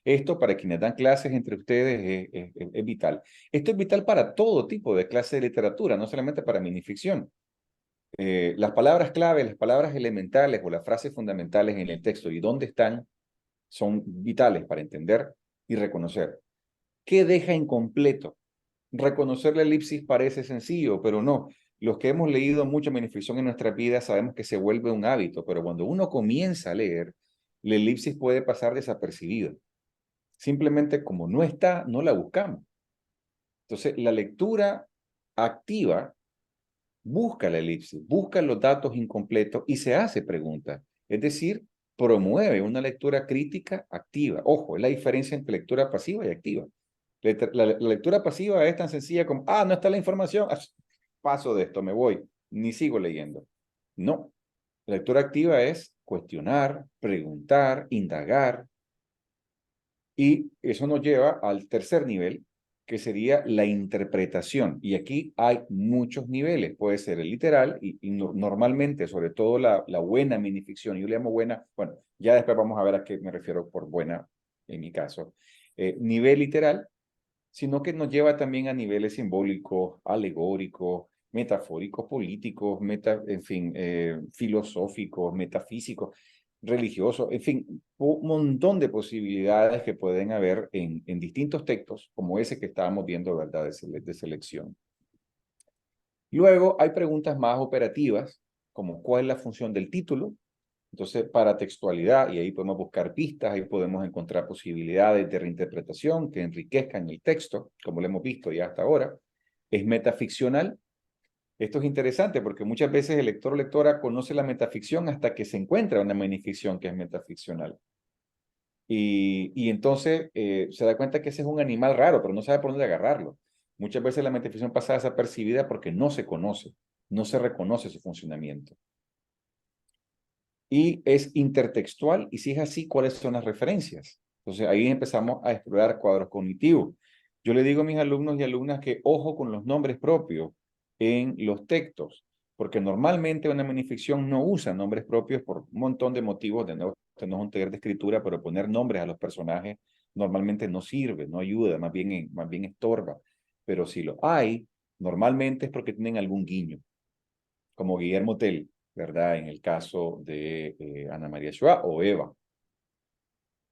Esto para quienes dan clases entre ustedes es vital. Esto es vital para todo tipo de clase de literatura, no solamente para minificción. Las palabras clave, las palabras elementales o las frases fundamentales en el texto y dónde están son vitales para entender y reconocer. ¿Qué deja incompleto? Reconocer la elipsis parece sencillo, pero no. Los que hemos leído mucha minificción en nuestra vida sabemos que se vuelve un hábito, pero cuando uno comienza a leer, la elipsis puede pasar desapercibida. Simplemente como no está, no la buscamos. Entonces, la lectura activa busca la elipsis, busca los datos incompletos y se hace preguntas. Es decir, promueve una lectura crítica activa. Ojo, es la diferencia entre lectura pasiva y activa. La lectura pasiva es tan sencilla como, no está la información, paso de esto, me voy, ni sigo leyendo. No, la lectura activa es cuestionar, preguntar, indagar, y eso nos lleva al tercer nivel, que sería la interpretación. Y aquí hay muchos niveles. Puede ser el literal y normalmente, sobre todo la buena minificción, yo le llamo buena, bueno, ya después vamos a ver a qué me refiero por buena en mi caso. Nivel literal, sino que nos lleva también a niveles simbólicos, alegóricos, metafóricos, políticos, en fin, filosóficos, metafísicos, religiosos, en fin, un montón de posibilidades que pueden haber en distintos textos, como ese que estábamos viendo, ¿verdad?, de selección. Luego hay preguntas más operativas, como cuál es la función del título. Entonces, para textualidad, y ahí podemos buscar pistas, ahí podemos encontrar posibilidades de reinterpretación que enriquezcan el texto, como lo hemos visto ya hasta ahora. Es metaficcional. Esto es interesante porque muchas veces el lector o lectora conoce la metaficción hasta que se encuentra una minificción que es metaficcional. Y entonces se da cuenta que ese es un animal raro, pero no sabe por dónde agarrarlo. Muchas veces la metaficción pasa desapercibida porque no se conoce, no se reconoce su funcionamiento. Y es intertextual, y si es así, ¿cuáles son las referencias? Entonces ahí empezamos a explorar cuadros cognitivos. Yo le digo a mis alumnos y alumnas que ojo con los nombres propios en los textos, porque normalmente una minificción no usa nombres propios por un montón de motivos. De nuevo, tenemos un taller de escritura, pero poner nombres a los personajes normalmente no sirve, no ayuda, más bien estorba. Pero si lo hay, normalmente es porque tienen algún guiño, como Guillermo Tell, ¿verdad? En el caso de Ana María Shoah o Eva.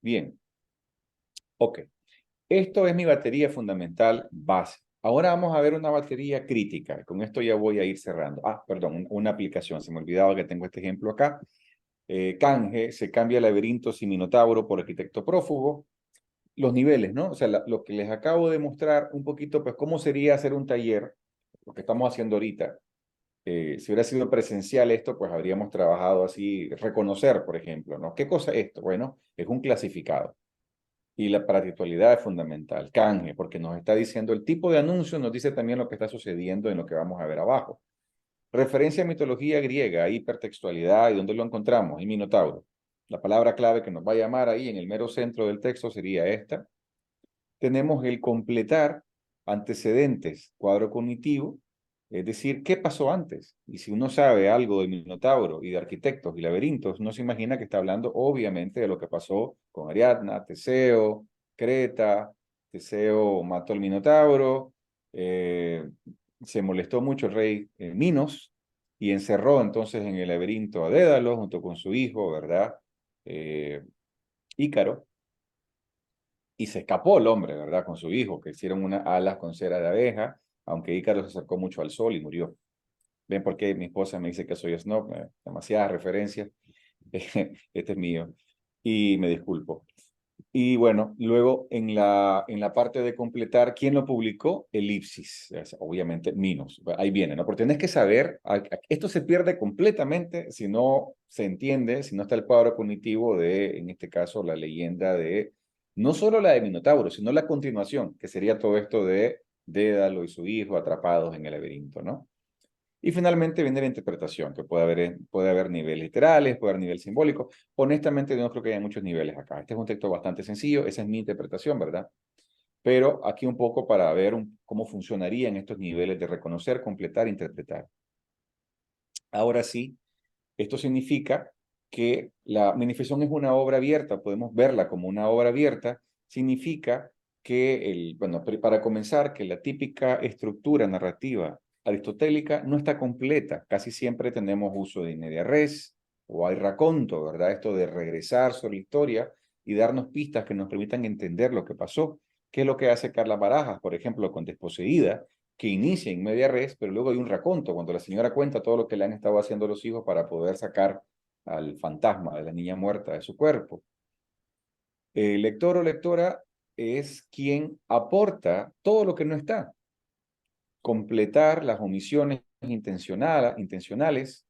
Bien, ok. Esto es mi batería fundamental base. Ahora vamos a ver una batería crítica. Con esto ya voy a ir cerrando. Ah, perdón, una aplicación. Se me olvidaba que tengo este ejemplo acá. Canje, se cambia laberintos y Minotauro por arquitecto prófugo. Los niveles, ¿no? O sea, lo que les acabo de mostrar un poquito, pues, cómo sería hacer un taller, lo que estamos haciendo ahorita. Si hubiera sido presencial esto, pues habríamos trabajado así, reconocer, por ejemplo, ¿no? ¿Qué cosa es esto? Bueno, es un clasificado. Y la paratextualidad es fundamental. Canje, porque nos está diciendo el tipo de anuncio, nos dice también lo que está sucediendo en lo que vamos a ver abajo. Referencia a mitología griega, hipertextualidad, ¿y dónde lo encontramos? En Minotauro. La palabra clave que nos va a llamar ahí en el mero centro del texto sería esta. Tenemos el completar antecedentes, cuadro cognitivo, es decir, ¿qué pasó antes? Y si uno sabe algo de Minotauro y de arquitectos y laberintos, uno se imagina que está hablando obviamente de lo que pasó con Ariadna, Teseo, Creta. Teseo mató al Minotauro, se molestó mucho el rey Minos y encerró entonces en el laberinto a Dédalo junto con su hijo, ¿verdad? Ícaro. Y se escapó el hombre, ¿verdad? Con su hijo, que hicieron unas alas con cera de abeja, aunque Ícaro se acercó mucho al sol y murió. ¿Ven por qué mi esposa me dice que soy snob? Demasiadas referencias. Este es mío. Y me disculpo. Y bueno, luego en la parte de completar, ¿quién lo publicó? Elipsis, obviamente Minos. Ahí viene, ¿no? Porque tienes que saber, esto se pierde completamente si no se entiende, si no está el cuadro cognitivo de, en este caso, la leyenda de, no solo la de Minotauro, sino la continuación, que sería todo esto de Dédalo y su hijo atrapados en el laberinto, ¿no? Y finalmente viene la interpretación, que puede haber niveles literales, puede haber nivel simbólico. Honestamente, yo no creo que haya muchos niveles acá. Este es un texto bastante sencillo, esa es mi interpretación, ¿verdad? Pero aquí un poco para ver cómo funcionarían estos niveles de reconocer, completar, interpretar. Ahora sí, esto significa que la manifestación es una obra abierta, podemos verla como una obra abierta, significa que, bueno, para comenzar, que la típica estructura narrativa aristotélica no está completa. Casi siempre tenemos uso de media res o hay raconto, ¿verdad? Esto de regresar sobre la historia y darnos pistas que nos permitan entender lo que pasó. ¿Qué es lo que hace Carla Barajas, por ejemplo, con Desposeída? Que inicia en media res, pero luego hay un raconto, cuando la señora cuenta todo lo que le han estado haciendo los hijos para poder sacar al fantasma de la niña muerta de su cuerpo. El lector o lectora es quien aporta todo lo que no está, completar las omisiones intencionales,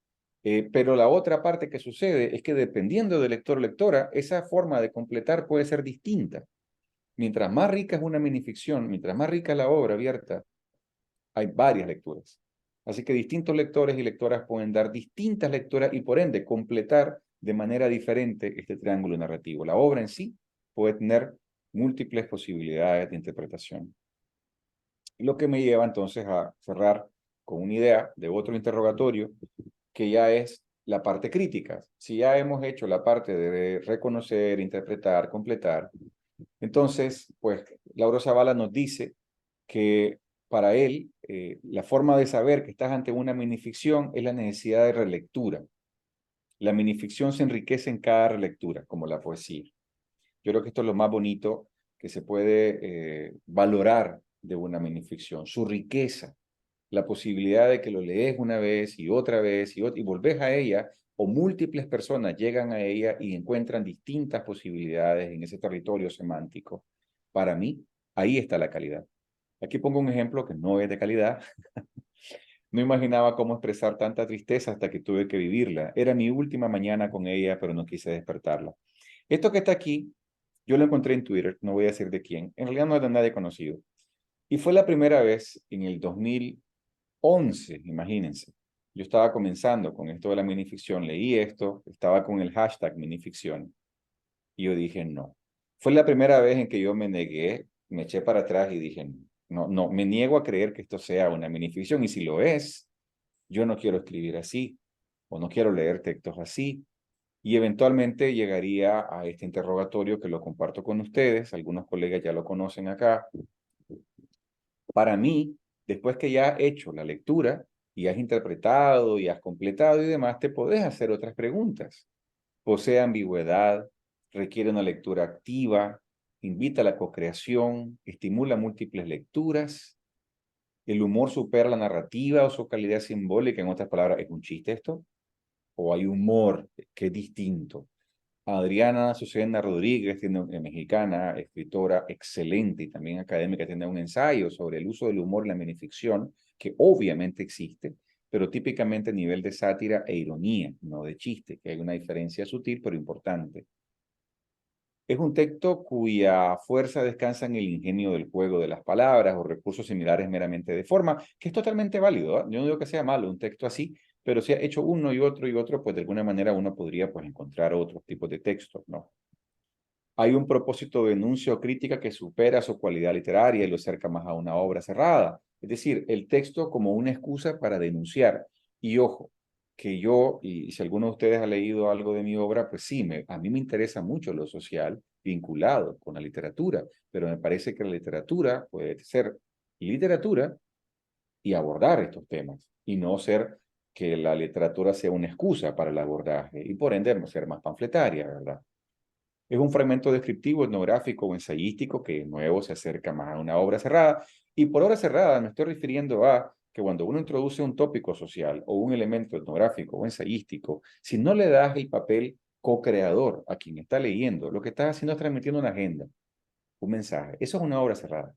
pero la otra parte que sucede es que dependiendo del lector o lectora, esa forma de completar puede ser distinta. Mientras más rica es una minificción, mientras más rica es la obra abierta, hay varias lecturas. Así que distintos lectores y lectoras pueden dar distintas lecturas y por ende completar de manera diferente este triángulo narrativo. La obra en sí puede tener múltiples posibilidades de interpretación. Lo que me lleva entonces a cerrar con una idea de otro interrogatorio que ya es la parte crítica. Si ya hemos hecho la parte de reconocer, interpretar, completar, entonces, pues Lauro Zavala nos dice que para él la forma de saber que estás ante una minificción es la necesidad de relectura. La minificción se enriquece en cada relectura, como la poesía. Yo creo que esto es lo más bonito que se puede valorar de una minificción, su riqueza, la posibilidad de que lo lees una vez y otra vez y volvés a ella, o múltiples personas llegan a ella y encuentran distintas posibilidades en ese territorio semántico. Para mí, ahí está la calidad. Aquí pongo un ejemplo que no es de calidad. No imaginaba cómo expresar tanta tristeza hasta que tuve que vivirla. Era mi última mañana con ella, pero no quise despertarla. Esto que está aquí, yo lo encontré en Twitter, no voy a decir de quién. En realidad no es de nadie conocido. Y fue la primera vez en el 2011, imagínense. Yo estaba comenzando con esto de la minificción, leí esto, estaba con el hashtag minificción. Y yo dije, no. Fue la primera vez en que yo me negué, me eché para atrás y dije, no, no, me niego a creer que esto sea una minificción. Y si lo es, yo no quiero escribir así, o no quiero leer textos así. Y eventualmente llegaría a este interrogatorio que lo comparto con ustedes, algunos colegas ya lo conocen acá. Para mí, después que ya has hecho la lectura y has interpretado y has completado y demás, te podés hacer otras preguntas. Posee ambigüedad, requiere una lectura activa, invita a la cocreación, estimula múltiples lecturas. El humor supera la narrativa o su calidad simbólica. En otras palabras, ¿es un chiste esto? ¿O hay humor que es distinto? Adriana Azucena Rodríguez, mexicana, escritora excelente y también académica, tiene un ensayo sobre el uso del humor en la minificción, que obviamente existe, pero típicamente a nivel de sátira e ironía, no de chiste, que hay una diferencia sutil pero importante. Es un texto cuya fuerza descansa en el ingenio del juego de las palabras o recursos similares meramente de forma, que es totalmente válido, ¿eh? Yo no digo que sea malo un texto así, pero si ha hecho uno y otro, pues de alguna manera uno podría pues encontrar otros tipos de textos, ¿no? Hay un propósito de denuncia o crítica que supera su cualidad literaria y lo acerca más a una obra cerrada. Es decir, el texto como una excusa para denunciar. Y ojo, que yo, y si alguno de ustedes ha leído algo de mi obra, pues sí, a mí me interesa mucho lo social vinculado con la literatura, pero me parece que la literatura puede ser literatura y abordar estos temas, y no ser que la literatura sea una excusa para el abordaje, y por ende ser más panfletaria, ¿verdad? Es un fragmento descriptivo, etnográfico o ensayístico que de nuevo se acerca más a una obra cerrada. Y por obra cerrada me estoy refiriendo a que cuando uno introduce un tópico social o un elemento etnográfico o ensayístico, si no le das el papel co-creador a quien está leyendo, lo que estás haciendo es transmitiendo una agenda, un mensaje. Eso es una obra cerrada.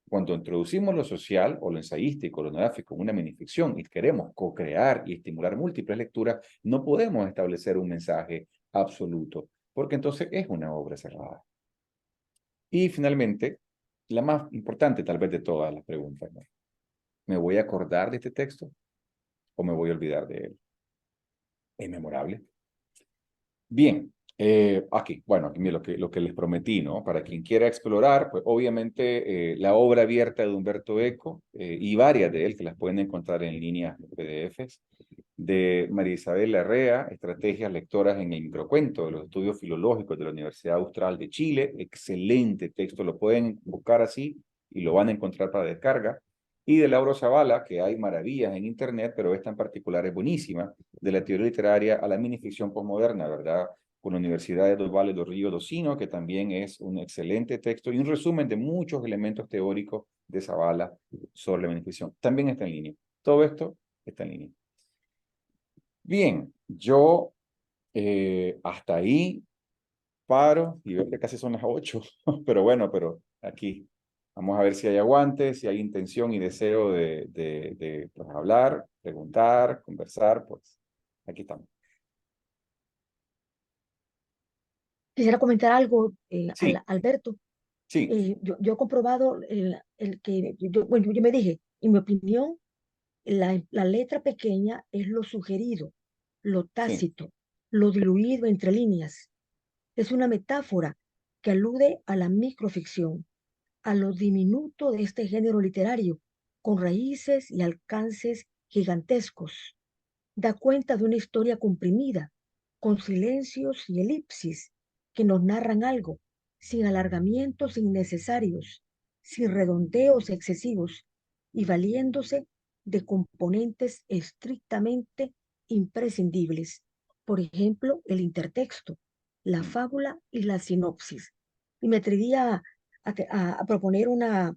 Cuando introducimos lo social o lo ensayístico, lo etnográfico, una minificción y queremos co-crear y estimular múltiples lecturas, no podemos establecer un mensaje absoluto, porque entonces es una obra cerrada. Y finalmente, la más importante tal vez de todas las preguntas, ¿no? ¿Me voy a acordar de este texto o me voy a olvidar de él? ¿Es memorable? Bien, aquí, bueno, aquí lo que les prometí, ¿no? Para quien quiera explorar, pues obviamente la obra abierta de Humberto Eco y varias de él que las pueden encontrar en línea PDFs, de María Isabel Larrea, Estrategias Lectoras en el Microcuento de los Estudios Filológicos de la Universidad Austral de Chile. Excelente texto, lo pueden buscar así y lo van a encontrar para descarga. Y de Lauro Zavala, que hay maravillas en internet, pero esta en particular es buenísima, de la teoría literaria a la minificción posmoderna, ¿verdad? Con la Universidad de Dos Valles do Río Docino, que también es un excelente texto y un resumen de muchos elementos teóricos de Zavala sobre la minificción. También está en línea. Todo esto está en línea. Bien, yo hasta ahí paro y veo que casi son las 8, pero bueno, pero aquí vamos a ver si hay aguante, si hay intención y deseo de pues, hablar, preguntar, conversar, pues aquí estamos. Quisiera comentar algo, Sí, Alberto. sí, Yo he comprobado bueno, yo me dije, en mi opinión, la letra pequeña es lo sugerido, lo sí, tácito, lo diluido entre líneas. Es una metáfora que alude a la microficción, a lo diminuto de este género literario, con raíces y alcances gigantescos. Da cuenta de una historia comprimida, con silencios y elipsis que nos narran algo, sin alargamientos innecesarios, sin redondeos excesivos y valiéndose de componentes estrictamente imprescindibles. Por ejemplo, el intertexto, la fábula y la sinopsis. Y me atreví a proponer una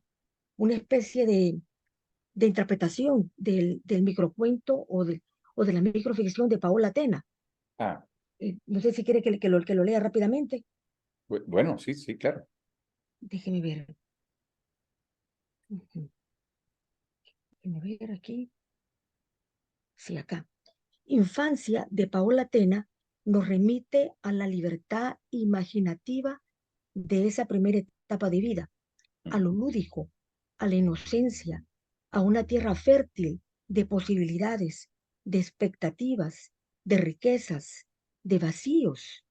especie de interpretación del microcuento o de la microficción de Paola Tena. Ah, No sé si quiere que lo lea rápidamente. bueno, sí, sí, claro. Déjeme ver. Ujú. Déjeme ver aquí. Sí, acá. Infancia de Paola Tena nos remite a la libertad imaginativa de esa primera etapa de vida, a lo lúdico, a la inocencia, a una tierra fértil de posibilidades, de expectativas, de riquezas, de vacíos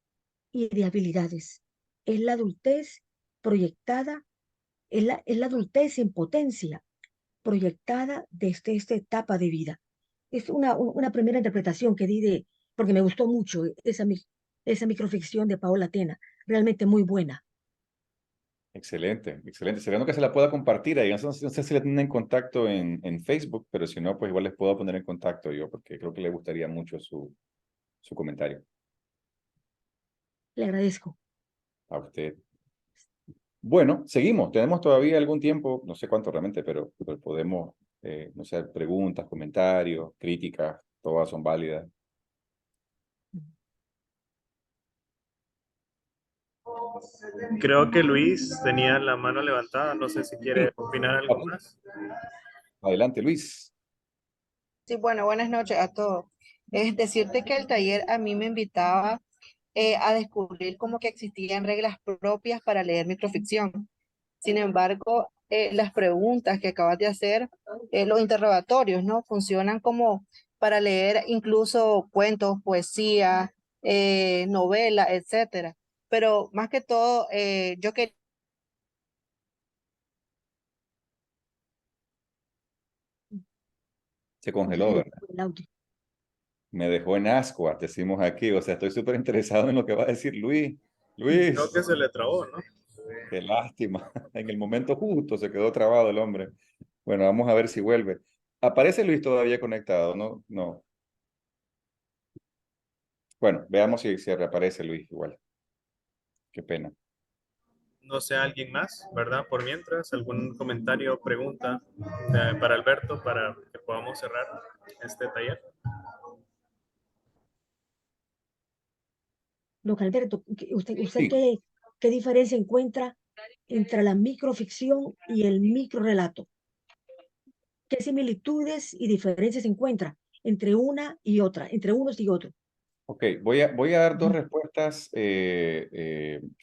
y de habilidades. Es la adultez proyectada, es la adultez en potencia, proyectada desde esta etapa de vida. Es una primera interpretación que di porque me gustó mucho esa microficción de Paola Tena, realmente muy buena. Excelente, excelente. Sería que se la pueda compartir ahí. No sé si la tienen en contacto en Facebook, pero si no, pues igual les puedo poner en contacto yo, porque creo que le gustaría mucho su comentario Le agradezco. a usted. Bueno, seguimos. Tenemos todavía algún tiempo, no sé cuánto realmente, pero podemos, no sé, preguntas, comentarios, críticas, todas son válidas. Creo que Luis tenía la mano levantada. No sé si Sí. quiere opinar algo Ok. más. Adelante, Luis. Sí, bueno, buenas noches a todos. Es decirte que el taller a mí me invitaba a descubrir como que existían reglas propias para leer microficción. Sin embargo, las preguntas que acabas de hacer, los interrogatorios, ¿no? Funcionan como para leer incluso cuentos, poesía, novela, etcétera. Pero más que todo, yo quería Se No sé congeló, si le ¿verdad? tengo el audio. Me dejó en ascuas, decimos aquí. O sea, estoy súper interesado en lo que va a decir Luis. Creo Luis. que se le trabó, ¿no? Qué lástima. En el momento justo se quedó trabado el hombre. Bueno, vamos a ver si vuelve. ¿Aparece Luis todavía conectado? No, no. Bueno, veamos si reaparece Luis igual. Qué pena. No sé, alguien más, ¿verdad? Por mientras, algún comentario, pregunta para Alberto para que podamos cerrar este taller. Don Alberto, ¿usted Sí, qué diferencia encuentra entre la microficción y el microrelato? ¿Qué similitudes y diferencias encuentra entre una y otra, entre unos y otros? ok. Voy a dar dos Ujú, respuestas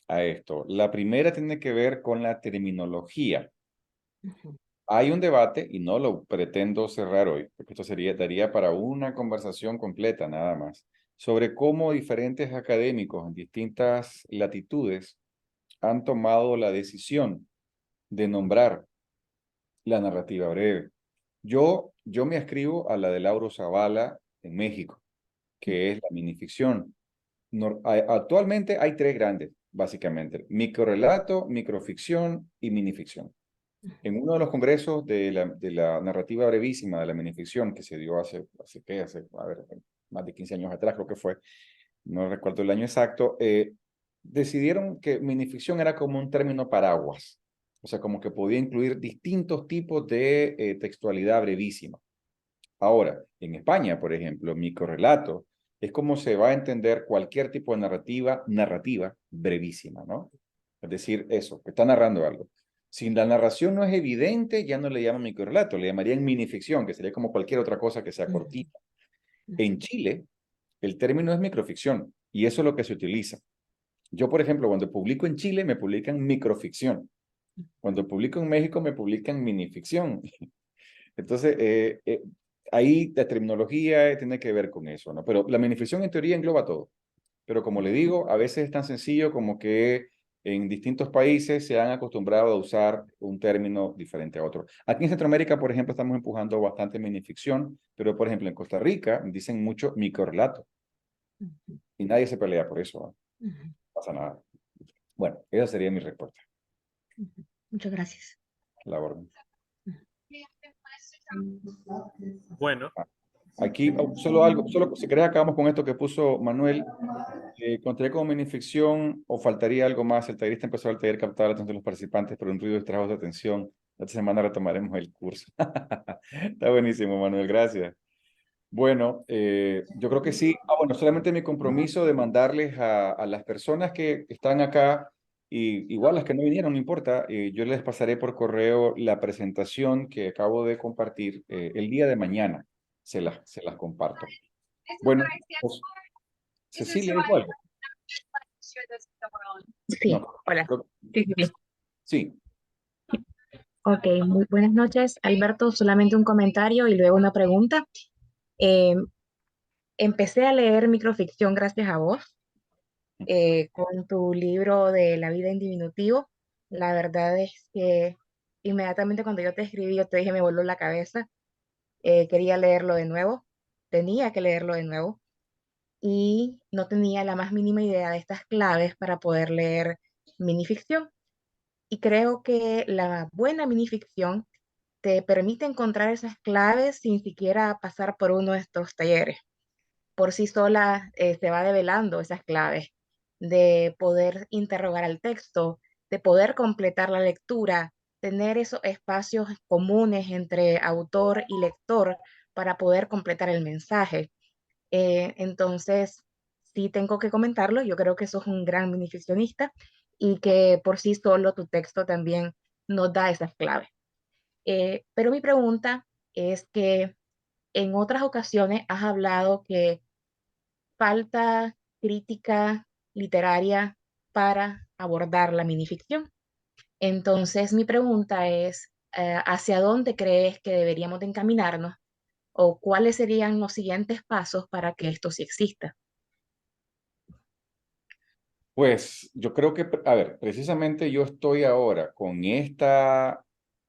a esto. La primera tiene que ver con la terminología. ujú, Hay un debate, y no lo pretendo cerrar hoy, porque esto daría para una conversación completa nada más, sobre cómo diferentes académicos en distintas latitudes han tomado la decisión de nombrar la narrativa breve. Yo me ascribo a la de Lauro Zavala en México, que es la minificción. Actualmente hay tres grandes, básicamente: microrelato, microficción y minificción. En uno de los congresos de la narrativa brevísima de la minificción que se dio a ver, más de 15 años atrás creo que fue, no recuerdo el año exacto, decidieron que minificción era como un término paraguas, o sea, como que podía incluir distintos tipos de textualidad brevísima. Ahora, en España, por ejemplo, microrrelato es como se va a entender cualquier tipo de narrativa brevísima, ¿no? Es decir, eso, que está narrando algo. Si la narración no es evidente, ya no le llaman microrrelato, le llamarían minificción, que sería como cualquier otra cosa que sea ujú, cortita. ujú, En Chile, el término es microficción y eso es lo que se utiliza. Yo, por ejemplo, cuando publico en Chile, me publican microficción. Cuando publico en México, me publican minificción. Entonces, ahí la terminología tiene que ver con eso, ¿no? Pero la minificción en teoría engloba todo. Pero como le digo, a veces es tan sencillo como que en distintos países se han acostumbrado a usar un término diferente a otro. Aquí en Centroamérica, por ejemplo, estamos empujando bastante minificción, pero por ejemplo en Costa Rica dicen mucho microrelato ujú, y nadie se pelea por eso, ¿no? ujú. No pasa nada. Bueno, esa sería mi respuesta. Ujú. Muchas gracias. La orden. Bueno, Aquí solo algo, solo si querés acabamos con esto que puso Manuel. Contaría como minificción o faltaría algo más. El tallerista empezó al taller captar la atención de los participantes, pero un ruido distrajo su atención. Esta semana retomaremos el curso. Está buenísimo, Manuel, gracias. Bueno, yo creo que sí. Bueno, solamente mi compromiso de mandarles a las personas que están acá, y igual las que no vinieron, no importa, yo les pasaré por correo la presentación que acabo de compartir el día de mañana. Se las comparto. Bueno, pues, Cecilia dijo algo. Sí, No, hola. creo- Sí, sí, sí. sí. Ok, muy buenas noches, Alberto. Solamente un comentario y luego una pregunta. Eh, Empecé a leer microficción gracias a vos, con tu libro de La vida en diminutivo. La verdad es que inmediatamente cuando yo te escribí, yo te dije, me voló la cabeza. Quería leerlo de nuevo, tenía que leerlo de nuevo y no tenía la más mínima idea de estas claves para poder leer minificción. Y creo que la buena minificción te permite encontrar esas claves sin siquiera pasar por uno de estos talleres. Por sí sola se va develando esas claves de poder interrogar al texto, de poder completar la lectura, tener esos espacios comunes entre autor y lector para poder completar el mensaje. Entonces, sí tengo que comentarlo, yo creo que sos un gran beneficionista y que por sí solo tu texto también nos da esas claves. Pero mi pregunta es que en otras ocasiones has hablado que falta crítica literaria para abordar la minificción. Entonces, mi pregunta es, ¿hacia dónde crees que deberíamos de encaminarnos o cuáles serían los siguientes pasos para que esto sí exista? Pues yo creo que, a ver, precisamente yo estoy ahora con esta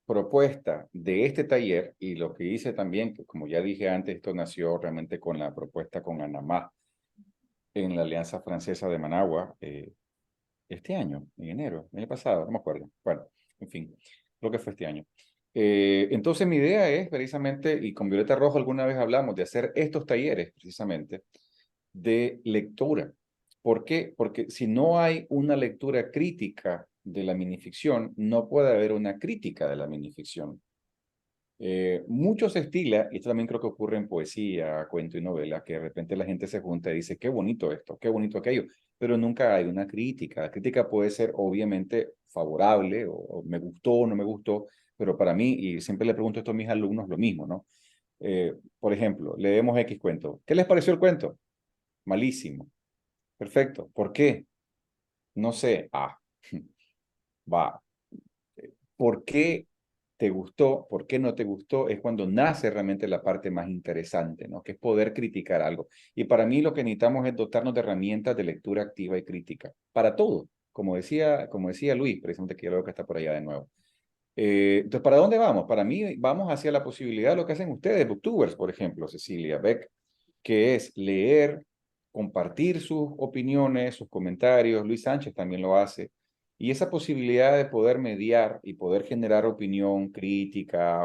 propuesta de este taller y lo que hice también, que como ya dije antes, esto nació realmente con la propuesta con Anamá en la Alianza Francesa de Managua, este año, en enero, el año pasado, no me acuerdo. Bueno, en fin, creo que fue este año. Entonces mi idea es precisamente, y con Violeta Rojo alguna vez hablamos de hacer estos talleres precisamente de lectura. ¿Por qué? Porque si no hay una lectura crítica de la minificción, no puede haber una crítica de la minificción. Mucho se estila, y esto también creo que ocurre en poesía, cuento y novela, que de repente la gente se junta y dice, qué bonito esto, qué bonito aquello, pero nunca hay una crítica. La crítica puede ser obviamente favorable, o me gustó o no me gustó, pero para mí, y siempre le pregunto esto a mis alumnos, lo mismo, ¿no? Por ejemplo, leemos X cuento. ¿Qué les pareció el cuento? Malísimo. Perfecto. ¿Por qué? No sé. Va. ¿Por qué te gustó? ¿Por qué no te gustó? Es cuando nace realmente la parte más interesante, ¿no? Que es poder criticar algo. Y para mí lo que necesitamos es dotarnos de herramientas de lectura activa y crítica. Para todo. Como decía Luis, precisamente que yo creo que está por allá de nuevo. Entonces, ¿para dónde vamos? Para mí, vamos hacia la posibilidad de lo que hacen ustedes, booktubers, por ejemplo, Cecilia Beck, que es leer, compartir sus opiniones, sus comentarios. Luis Sánchez también lo hace. Y esa posibilidad de poder mediar y poder generar opinión crítica,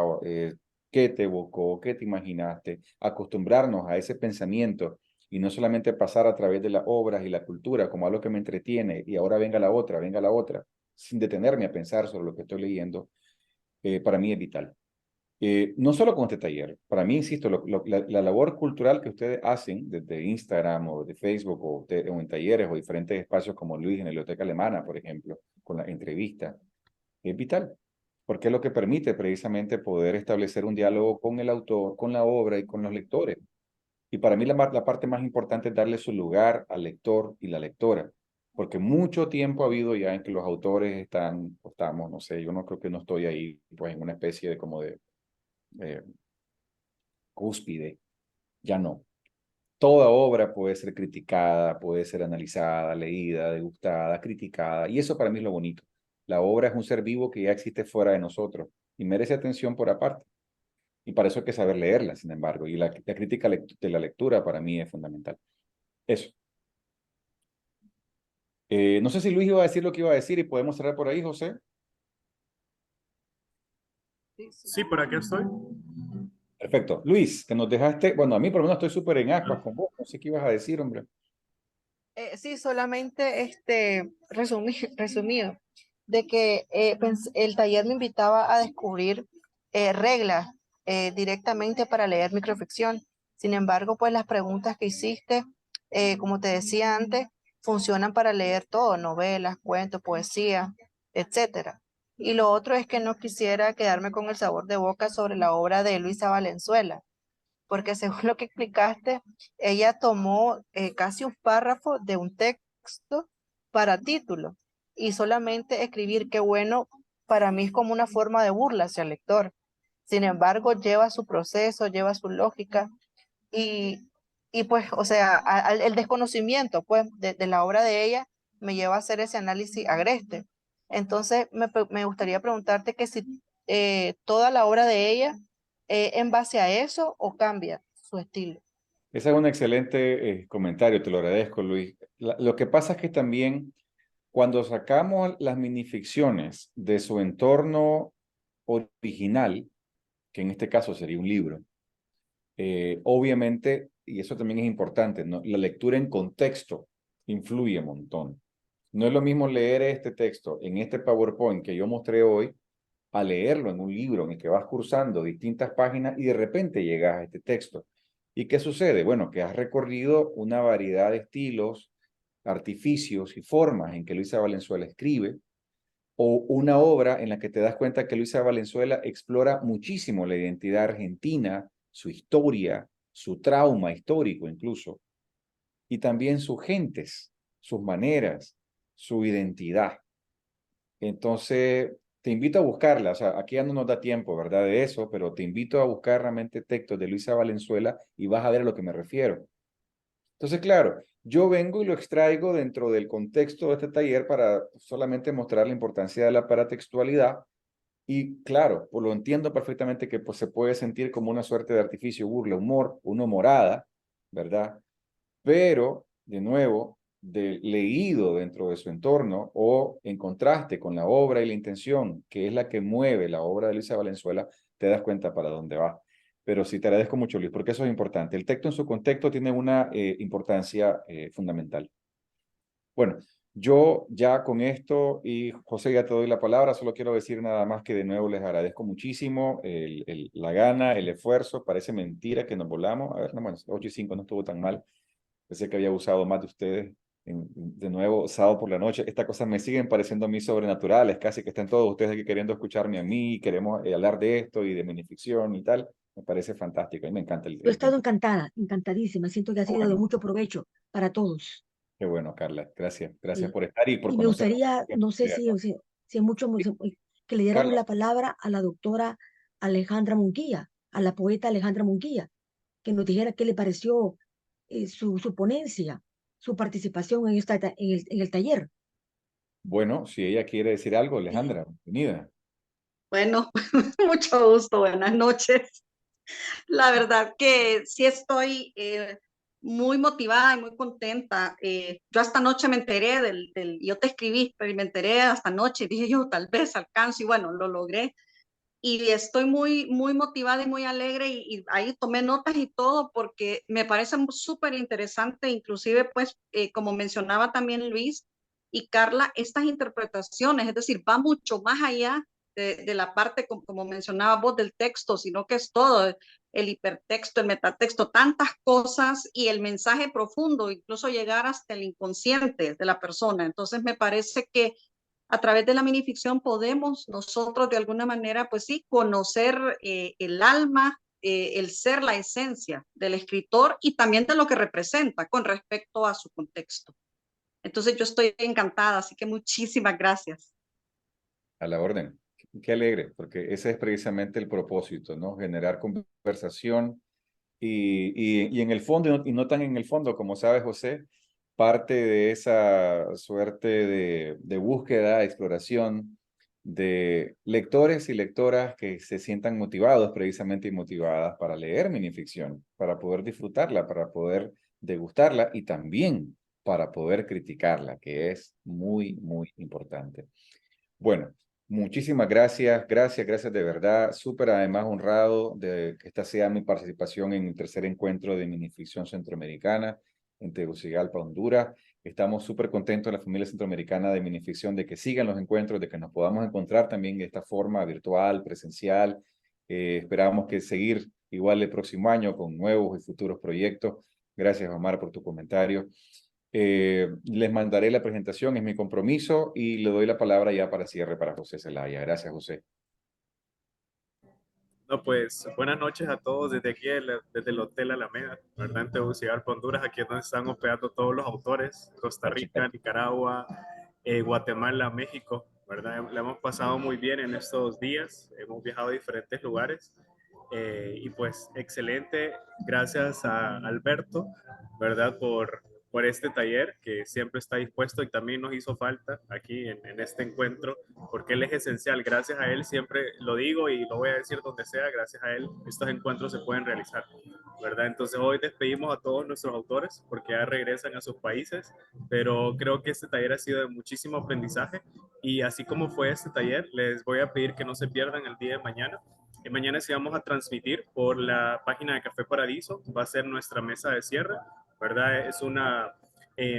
qué te evocó, qué te imaginaste, acostumbrarnos a ese pensamiento y no solamente pasar a través de las obras y la cultura como algo que me entretiene y ahora venga la otra, sin detenerme a pensar sobre lo que estoy leyendo, para mí es vital. No solo con este taller, para mí, insisto, la labor cultural que ustedes hacen desde Instagram o de Facebook o en talleres o diferentes espacios como Luis en la Biblioteca Alemana, por ejemplo, con la entrevista, es vital, porque es lo que permite precisamente poder establecer un diálogo con el autor, con la obra y con los lectores. Y para mí la parte más importante es darle su lugar al lector y la lectora, porque mucho tiempo ha habido ya en que los autores están, o estamos, no sé, yo no creo que no estoy ahí, pues en una especie de como de eh, cúspide, ya no. Toda obra puede ser criticada, puede ser analizada, leída, degustada, criticada, y eso para mí es lo bonito. La obra es un ser vivo que ya existe fuera de nosotros y merece atención por aparte. Y para eso hay que saber leerla, sin embargo, y la crítica de la lectura para mí es fundamental. Eso. No sé si Luis iba a decir lo que iba a decir y podemos cerrar por ahí, José. Sí, por aquí estoy. Perfecto. Luis, que nos dejaste, bueno, a mí por lo menos estoy súper en ascuas con vos, no sé qué ibas a decir, hombre. Sí, solamente resumido, de que el taller me invitaba a descubrir reglas directamente para leer microficción. Sin embargo, pues las preguntas que hiciste, como te decía antes, funcionan para leer todo, novelas, cuentos, poesía, etcétera. Y lo otro es que no quisiera quedarme con el sabor de boca sobre la obra de Luisa Valenzuela, porque según lo que explicaste, ella tomó casi un párrafo de un texto para título y solamente escribir qué bueno para mí es como una forma de burla hacia el lector. Sin embargo, lleva su proceso, lleva su lógica y, y pues, o sea, el desconocimiento pues de la obra de ella me lleva a hacer ese análisis agreste. Entonces, me gustaría preguntarte que si toda la obra de ella en base a eso o cambia su estilo. Ese es un excelente comentario, te lo agradezco, Luis. Lo que pasa es que también cuando sacamos las minificciones de su entorno original, que en este caso sería un libro, obviamente, y eso también es importante, ¿no? La lectura en contexto influye un montón. No es lo mismo leer este texto en este PowerPoint que yo mostré hoy, a leerlo en un libro en el que vas cursando distintas páginas y de repente llegas a este texto. ¿Y qué sucede? Bueno, que has recorrido una variedad de estilos, artificios y formas en que Luisa Valenzuela escribe, o una obra en la que te das cuenta que Luisa Valenzuela explora muchísimo la identidad argentina, su historia, su trauma histórico incluso, y también sus gentes, sus maneras, su identidad. Entonces, te invito a buscarla, o sea, aquí ya no nos da tiempo, ¿verdad? De eso, pero te invito a buscar realmente textos de Luisa Valenzuela y vas a ver a lo que me refiero. Entonces, claro, yo vengo y lo extraigo dentro del contexto de este taller para solamente mostrar la importancia de la paratextualidad y claro, pues lo entiendo perfectamente que pues, se puede sentir como una suerte de artificio, burla, humor, una humorada, ¿verdad? Pero, de nuevo, leído dentro de su entorno o en contraste con la obra y la intención, que es la que mueve la obra de Luisa Valenzuela, te das cuenta para dónde va. Pero sí, te agradezco mucho, Luis, porque eso es importante. El texto en su contexto tiene una importancia fundamental. Bueno, yo ya con esto, y José, ya te doy la palabra, solo quiero decir nada más que de nuevo les agradezco muchísimo la gana, el esfuerzo, parece mentira que nos volamos, a ver, no, bueno, 8:05 no estuvo tan mal, pensé que había abusado más de ustedes, de nuevo, sábado por la noche, estas cosas me siguen pareciendo a mí sobrenaturales, casi que están todos ustedes aquí queriendo escucharme a mí, queremos hablar de esto y de minificción y tal, me parece fantástico, a mí me encanta Yo he el estado tiempo. encantada, encantadísima. Siento que ha sido de Bueno, mucho provecho para todos. qué bueno, Carla, gracias, gracias Y, por estar y por y me conocer. gustaría, no sé si es mucho, que le diéramos Carla, la palabra a la doctora Alejandra Munguía, a la poeta Alejandra Munguía, que nos dijera qué le pareció su ponencia, su participación en el taller. bueno, si ella quiere decir algo, Sí. Alejandra, bienvenida. Bueno, mucho gusto, buenas noches. La verdad que sí estoy muy motivada y muy contenta. Yo hasta anoche me enteré yo te escribí, pero me enteré hasta anoche, dije yo tal vez alcanzo y bueno, lo logré. Y estoy muy, muy motivada y muy alegre y ahí tomé notas y todo porque me parece súper interesante, inclusive pues como mencionaba también Luis y Carla, estas interpretaciones, es decir, va mucho más allá de la parte, como mencionaba vos, del texto, sino que es todo, el hipertexto, el metatexto, tantas cosas y el mensaje profundo, incluso llegar hasta el inconsciente de la persona. Entonces me parece que a través de la minificción podemos nosotros de alguna manera, pues sí, conocer el alma, el ser, la esencia del escritor y también de lo que representa con respecto a su contexto. Entonces yo estoy encantada, así que muchísimas gracias. A la orden. Qué alegre, porque ese es precisamente el propósito, ¿no? Generar conversación y en el fondo, y no tan en el fondo, como sabe José, parte de esa suerte de búsqueda, exploración de lectores y lectoras que se sientan motivados precisamente y motivadas para leer minificción, para poder disfrutarla, para poder degustarla y también para poder criticarla, que es muy, muy importante. Bueno, muchísimas gracias, gracias de verdad. Súper además honrado de que esta sea mi participación en el tercer encuentro de minificción centroamericana en Tegucigalpa, Honduras. Estamos súper contentos la familia centroamericana de minificción de que sigan los encuentros, de que nos podamos encontrar también de esta forma virtual, presencial. Esperamos que seguir igual el próximo año con nuevos y futuros proyectos. Gracias, Omar, por tu comentario. Les mandaré la presentación, es mi compromiso, y le doy la palabra ya para cierre para José Zelaya. Gracias, José. No, pues buenas noches a todos desde aquí, desde el Hotel Alameda, ¿verdad? En Tegucigalpa, Honduras, aquí es donde están hospedando todos los autores, Costa Rica, Nicaragua, Guatemala, México, ¿verdad? La hemos pasado muy bien en estos días, hemos viajado a diferentes lugares y pues excelente, gracias a Alberto, ¿verdad? Por este taller que siempre está dispuesto y también nos hizo falta aquí en este encuentro, porque él es esencial. Gracias a él, siempre lo digo y lo voy a decir donde sea, gracias a él estos encuentros se pueden realizar, ¿verdad? Entonces hoy despedimos a todos nuestros autores porque ya regresan a sus países, pero creo que este taller ha sido de muchísimo aprendizaje y así como fue este taller, les voy a pedir que no se pierdan el día de mañana. Y mañana sí vamos a transmitir por la página de Café Paradiso, va a ser nuestra mesa de cierre, ¿verdad? Es una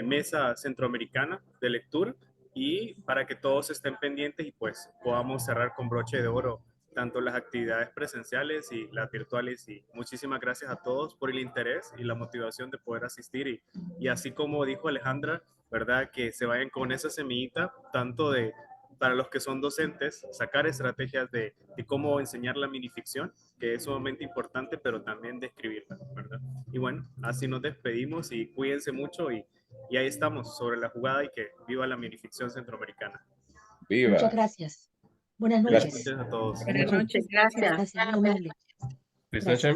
mesa centroamericana de lectura y para que todos estén pendientes y pues podamos cerrar con broche de oro tanto las actividades presenciales y las virtuales. Y muchísimas gracias a todos por el interés y la motivación de poder asistir y así como dijo Alejandra, ¿verdad? Que se vayan con esa semillita tanto de para los que son docentes, sacar estrategias de cómo enseñar la minificción, que es sumamente importante, pero también de escribirla, ¿verdad? Y bueno, así nos despedimos y cuídense mucho y ahí estamos sobre la jugada y que viva la minificción centroamericana. ¡Viva! Muchas gracias. Buenas Gracias. noches. Gracias a todos. Buenas noches, gracias. Gracias, muy amable. Gracias.